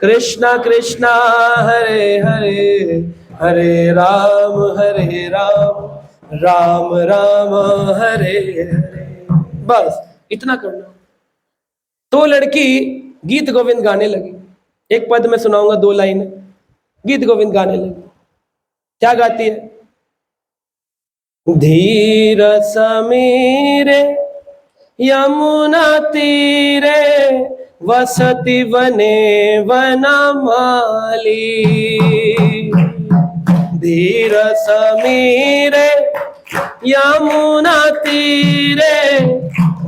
कृष्णा कृष्णा हरे हरे, हरे राम राम राम हरे हरे। बस इतना करना। तो लड़की गीत गोविंद गाने लगी। एक पद में सुनाऊंगा, 2 लाइनें। गीत गोविंद गाने लगी। क्या गाती है? धीर समीरे यमुना तीरे वसति वने वनमाली। धीर समीरे यमुना तीरे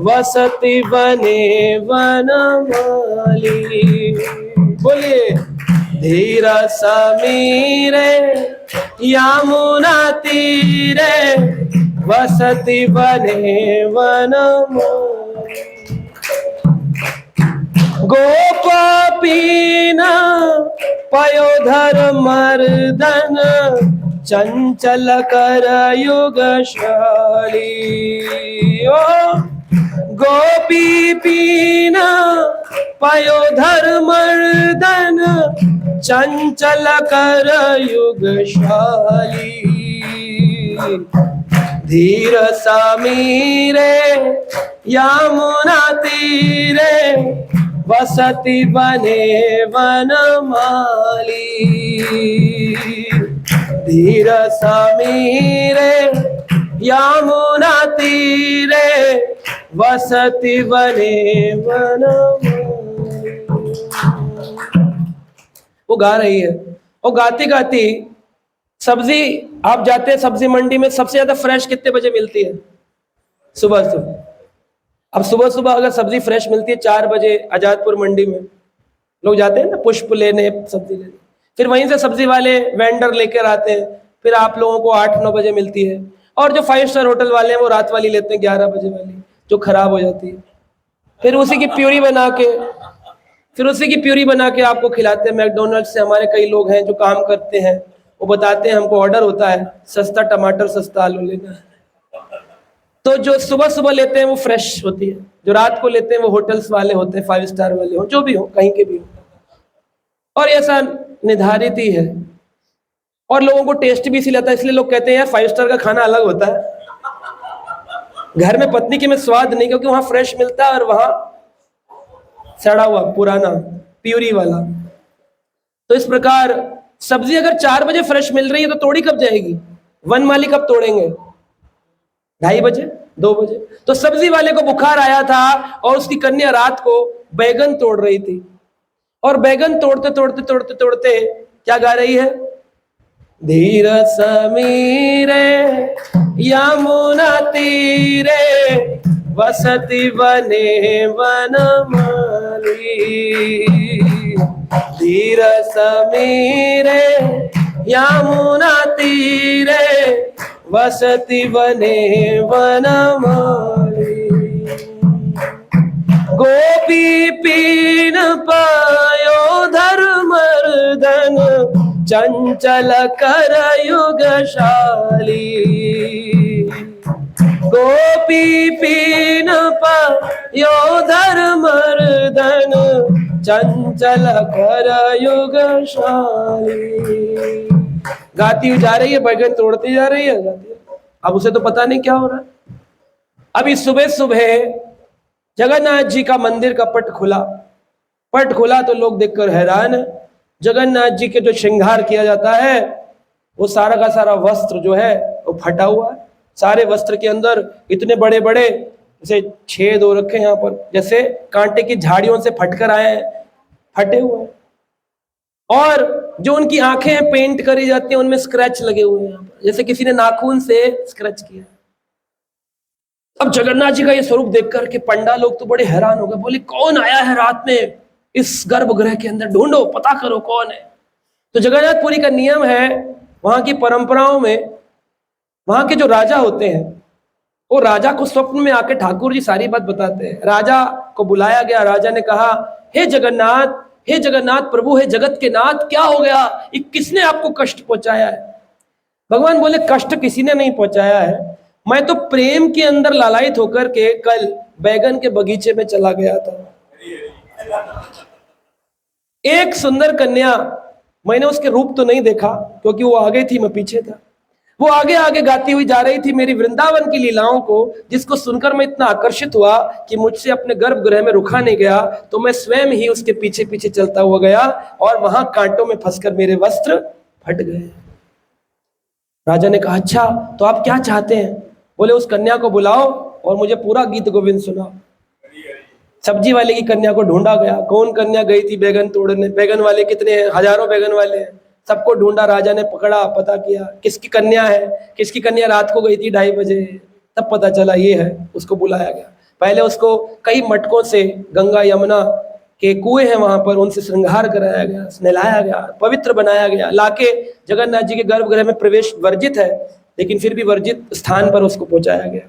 वसति वने वनमाली। बोलिए धीर समीरे यमुना तीरे वसति वने वनमाली। गोपीना पयोधर मर्दन चंचल कर युगशाली। ओ गोपी पीन पयोधर चंचल कर युगशाली। धीर समीरे यमुना तीरे वसति बने वनमाली। धीर समीरे यमुना तीरे वसति बने वनमाली। वो गा रही है और गाती गाती सब्जी, आप जाते हैं सब्जी मंडी में, सबसे ज्यादा फ्रेश कितने बजे मिलती है? सुबह सुबह। अब सुबह सुबह अगर सब्जी फ्रेश मिलती है 4 बजे आजादपुर मंडी में, लोग जाते हैं ना पुष्प लेने, सब्जी लेने, फिर वहीं से सब्जी वाले वेंडर लेकर आते हैं, फिर आप लोगों को 8-9 बजे मिलती है। और जो 5 स्टार होटल वाले हैं वो रात वाली लेते हैं, 11 बजे वाली, जो खराब हो जाती है। फिर उसी की प्यूरी बना के आपको खिलाते हैं। मैकडोनल्ड्स से हमारे कई लोग हैं जो काम करते हैं, वो बताते हैं हमको ऑर्डर होता है सस्ता टमाटर सस्ता आलू लेना है, तो जो सुबह सुबह लेते हैं वो फ्रेश होती है, जो रात को लेते हैं वो होटल्स वाले होते हैं, 5 स्टार वाले हो, जो भी हो, कहीं के भी हो। और ऐसा निर्धारित ही है। और लोगों को टेस्ट भी इसी लगता है, इसलिए लोग कहते हैं यार 5 स्टार का खाना अलग होता है, घर में पत्नी के में स्वाद नहीं, क्योंकि वहां फ्रेश मिलता है और वहां सड़ा हुआ पुराना प्यूरी वाला। तो इस प्रकार सब्जी अगर 4 बजे फ्रेश मिल रही है तो तोड़ी कब जाएगी? वन माली कब तोड़ेंगे? 2:30 बजे, 2 बजे। तो सब्जी वाले को बुखार आया था और उसकी कन्या रात को बैगन तोड़ रही थी, और बैगन तोड़ते तोड़ते तोड़ते तोड़ते क्या गा रही है? धीर समीरे यमुना तीरे वसति बने वनमाली। धीर समीरे यमुना तीरे वसति बने वनमाली। गोपी पीन पयोधर मर्दन चंचल कर युगशाली। गोपी पीन पयोधर मर्दन चंचल कर युगशाली। गाती जा रही है, बैगन तोड़ती जा रही है, अब उसे तो पता नहीं क्या हो रहा है। अभी सुबह सुबह जगन्नाथ जी का मंदिर का पट खुला तो लोग देखकर हैरान है। जगन्नाथ जी के जो श्रृंगार किया जाता है वो सारा का सारा वस्त्र जो है वो फटा हुआ है। सारे वस्त्र के अंदर इतने बड़े बड़े जैसे छेद हो रखे हैं, यहाँ पर जैसे कांटे की झाड़ियों से फटकर आए हैं, फटे हुए हैं। और जो उनकी आंखें हैं पेंट करी जाती हैं, उनमें स्क्रैच लगे हुए हैं, यहाँ पर जैसे किसी ने नाखून से स्क्रैच किया। अब जगन्नाथ जी का ये स्वरूप देखकर के पंडा लोग तो बड़े हैरान हो गए, बोले कौन आया है रात में इस गर्भगृह के अंदर, ढूंढो पता करो कौन है। तो जगन्नाथपुरी का नियम है, वहां की परंपराओं में वहां के जो राजा होते हैं वो राजा को स्वप्न में आके ठाकुर जी सारी बात बताते हैं। राजा को बुलाया गया, राजा ने कहा हे जगन्नाथ प्रभु, हे जगत के नाथ, क्या हो गया, ये किसने आपको कष्ट पहुंचाया है? भगवान बोले कष्ट किसी ने नहीं पहुंचाया है, मैं तो प्रेम के अंदर लालायित होकर के कल बैगन के बगीचे में चला गया था। एक सुंदर कन्या, मैंने उसके रूप तो नहीं देखा क्योंकि वो आगे थी, मैं पीछे था। वो आगे आगे गाती हुई जा रही थी मेरी वृंदावन की लीलाओं को, जिसको सुनकर मैं इतना आकर्षित हुआ कि मुझसे अपने गर्भगृह में रुका नहीं गया, तो मैं स्वयं ही उसके पीछे पीछे चलता हुआ गया और वहां कांटों में फंसकर मेरे वस्त्र फट गए। राजा ने कहा अच्छा तो आप क्या चाहते हैं? बोले उस कन्या को बुलाओ और मुझे पूरा गीत गोविंद सुनाओ। सब्जी वाले की कन्या को ढूंढा गया। कौन कन्या गई थी बैगन तोड़ने? बैगन वाले कितने हैं? हजारों बैगन वाले हैं। सबको ढूंढा, राजा ने पकड़ा, पता किया किसकी कन्या है, किसकी कन्या रात को गई थी 2:30 बजे, तब पता चला ये है। उसको बुलाया गया। पहले उसको कई मटकों से, गंगा यमुना के कुएं हैं वहां पर, उनसे श्रृंगार कराया गया, नहलाया गया, पवित्र बनाया गया। लाके जगन्नाथ जी के गर्भगृह में प्रवेश वर्जित है, लेकिन फिर भी वर्जित स्थान पर उसको पहुंचाया गया,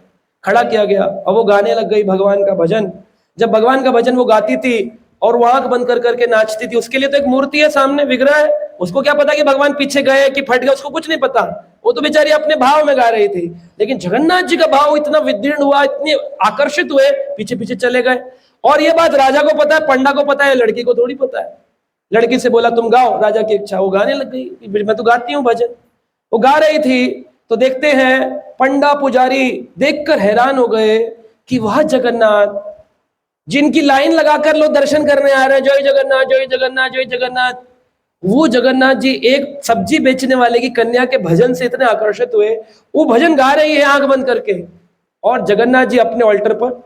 खड़ा किया गया और वो गाने लग गई भगवान का भजन। जब भगवान का भजन वो गाती थी और वो आंख बंद कर करके नाचती थी, उसके लिए तो एक मूर्ति है सामने, विग्रह है, उसको क्या पता कि भगवान पीछे गए कि फट गए, उसको कुछ नहीं पता। वो तो बेचारी अपने भाव में गा रही थी। लेकिन जगन्नाथ जी का भाव इतना विदीर्ण हुआ, इतने आकर्षित हुए, पीछे पीछे चले गए। और ये बात राजा को पता है, पंडा को पता है, लड़की को थोड़ी पता है। लड़की से बोला तुम गाओ, राजा की इच्छा, वो गाने लग गई। मैं तो गाती हूँ भजन। वो गा रही थी तो देखते हैं पंडा पुजारी देखकर हैरान हो गए कि वह जगन्नाथ जिनकी लाइन लगाकर लोग दर्शन करने आ रहे हैं, जय जगन्नाथ जय जगन्नाथ जय जगन्नाथ, वो जगन्नाथ जी एक सब्जी बेचने वाले की कन्या के भजन से इतने आकर्षित हुए, वो भजन गा रही है आंख बंद करके, और जगन्नाथ जी अपने ऑल्टर पर।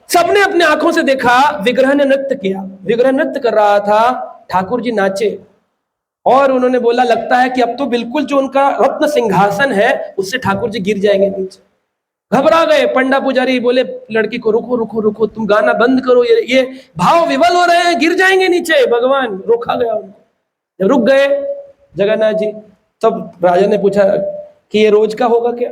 सबने अपने आंखों से देखा, विग्रह ने नृत्य किया, विग्रह नृत्य कर रहा था, ठाकुर जी नाचे। और उन्होंने बोला लगता है कि अब तो बिल्कुल जो उनका रत्न सिंहासन है उससे ठाकुर जी गिर जाएंगे नीचे। घबरा गए पंडा पुजारी, बोले लड़की को रुको रुको रुको, तुम गाना बंद करो, ये भाव विवल हो रहे हैं, गिर जाएंगे नीचे। भगवान रोका गया उनको। जब रुक गए जगन्नाथ जी, तब राजा ने पूछा कि ये रोज का होगा क्या?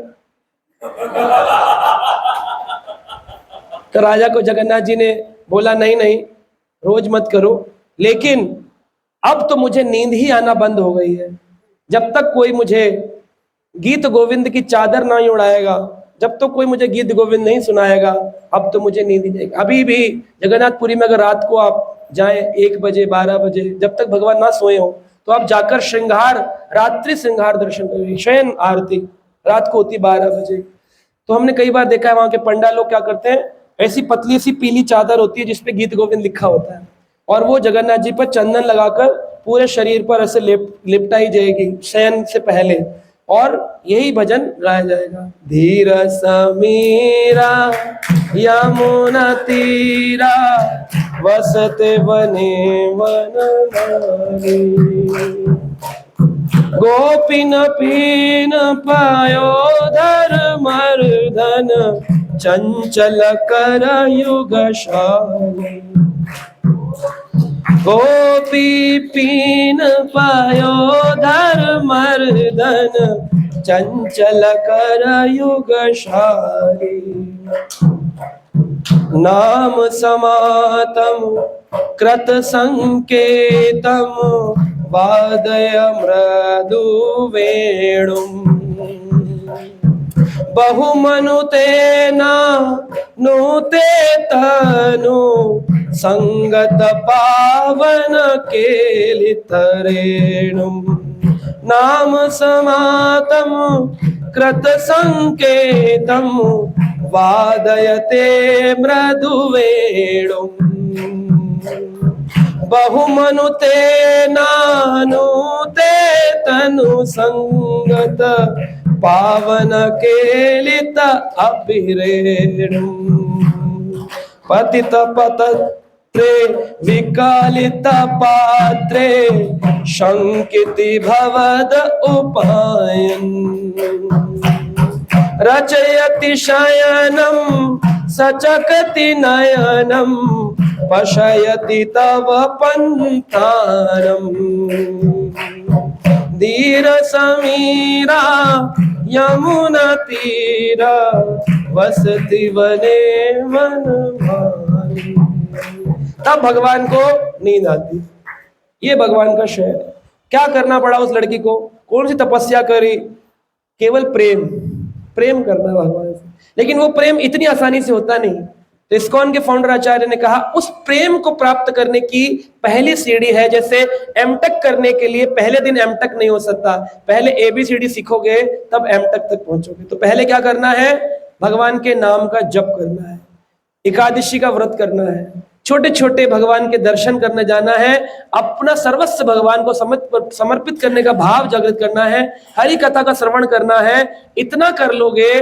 तो राजा को जगन्नाथ जी ने बोला नहीं नहीं, रोज मत करो, लेकिन अब तो मुझे नींद ही आना बंद हो गई है। जब तक कोई मुझे गीत गोविंद की चादर नहीं उड़ाएगा, जब तक कोई मुझे गीत गोविंद नहीं सुनाएगा, अब तो मुझे नींद ही नहीं। अभी भी जगन्नाथपुरी में अगर रात को आप जाएं 1 बजे 12 बजे, जब तक भगवान ना सोए हो, तो आप जाकर श्रृंगार, रात्रि श्रृंगार दर्शन करिए। शयन आरती रात को होती 12 बजे। तो हमने कई बार देखा है वहां के पंडा लोग क्या करते हैं, ऐसी पतली सी पीली चादर होती है जिसपे गीत गोविंद लिखा होता है, और वो जगन्नाथ जी पर चंदन लगाकर पूरे शरीर पर ऐसे लिपटाई जाएगी शयन से पहले, और यही भजन गाया जाएगा। धीर समीरा यमुना तीरा वसते बने वनमाली, गोपिन पीन पायोधर मर्दन चंचल कर युगशाली। गोपी पीन पायोधर मर्दन चंचल कर युगशाली। नाम समातम कृत संकेतम वादय मृदु वेणुम, बहुमनुते नुते तनु संगत पावन केलित रेणुम। नाम समातम कृत संकेतम वादयते मृदु वेणुम, बहुमनुते नानुते तनु संगत पावन केलित अभिरेणुम। पतित पतत्रे विकालित पात्रे शंकिति भवद उपायन, रचयति शयनम सचकति नयनम पशयति तव पंथानम। धीर समीरा यमुना तीरा वसति वने वनमाली। तब भगवान को नींद आती। ये भगवान का शहर है। क्या करना पड़ा उस लड़की को, कौन सी तपस्या करी? केवल प्रेम, प्रेम करना भगवान से। लेकिन वो प्रेम इतनी आसानी से होता नहीं। तो इस्कॉन के फाउंडर आचार्य ने कहा उस प्रेम को प्राप्त करने की पहली सीढ़ी है, जैसे एमटेक करने के लिए पहले दिन एमटेक नहीं हो सकता, पहले एबीसीडी सीखोगे तब एमटेक तक पहुंचोगे। तो पहले क्या करना है? भगवान के नाम का जप करना है, एकादशी का व्रत करना है, छोटे छोटे भगवान के दर्शन करने जाना है, अपना सर्वस्व भगवान को समर्पित करने का भाव जागृत करना है, हरि कथा का श्रवण करना है। इतना कर लोगे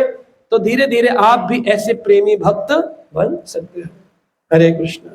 तो धीरे धीरे आप भी ऐसे प्रेमी भक्त बन सकते हो। हरे कृष्ण।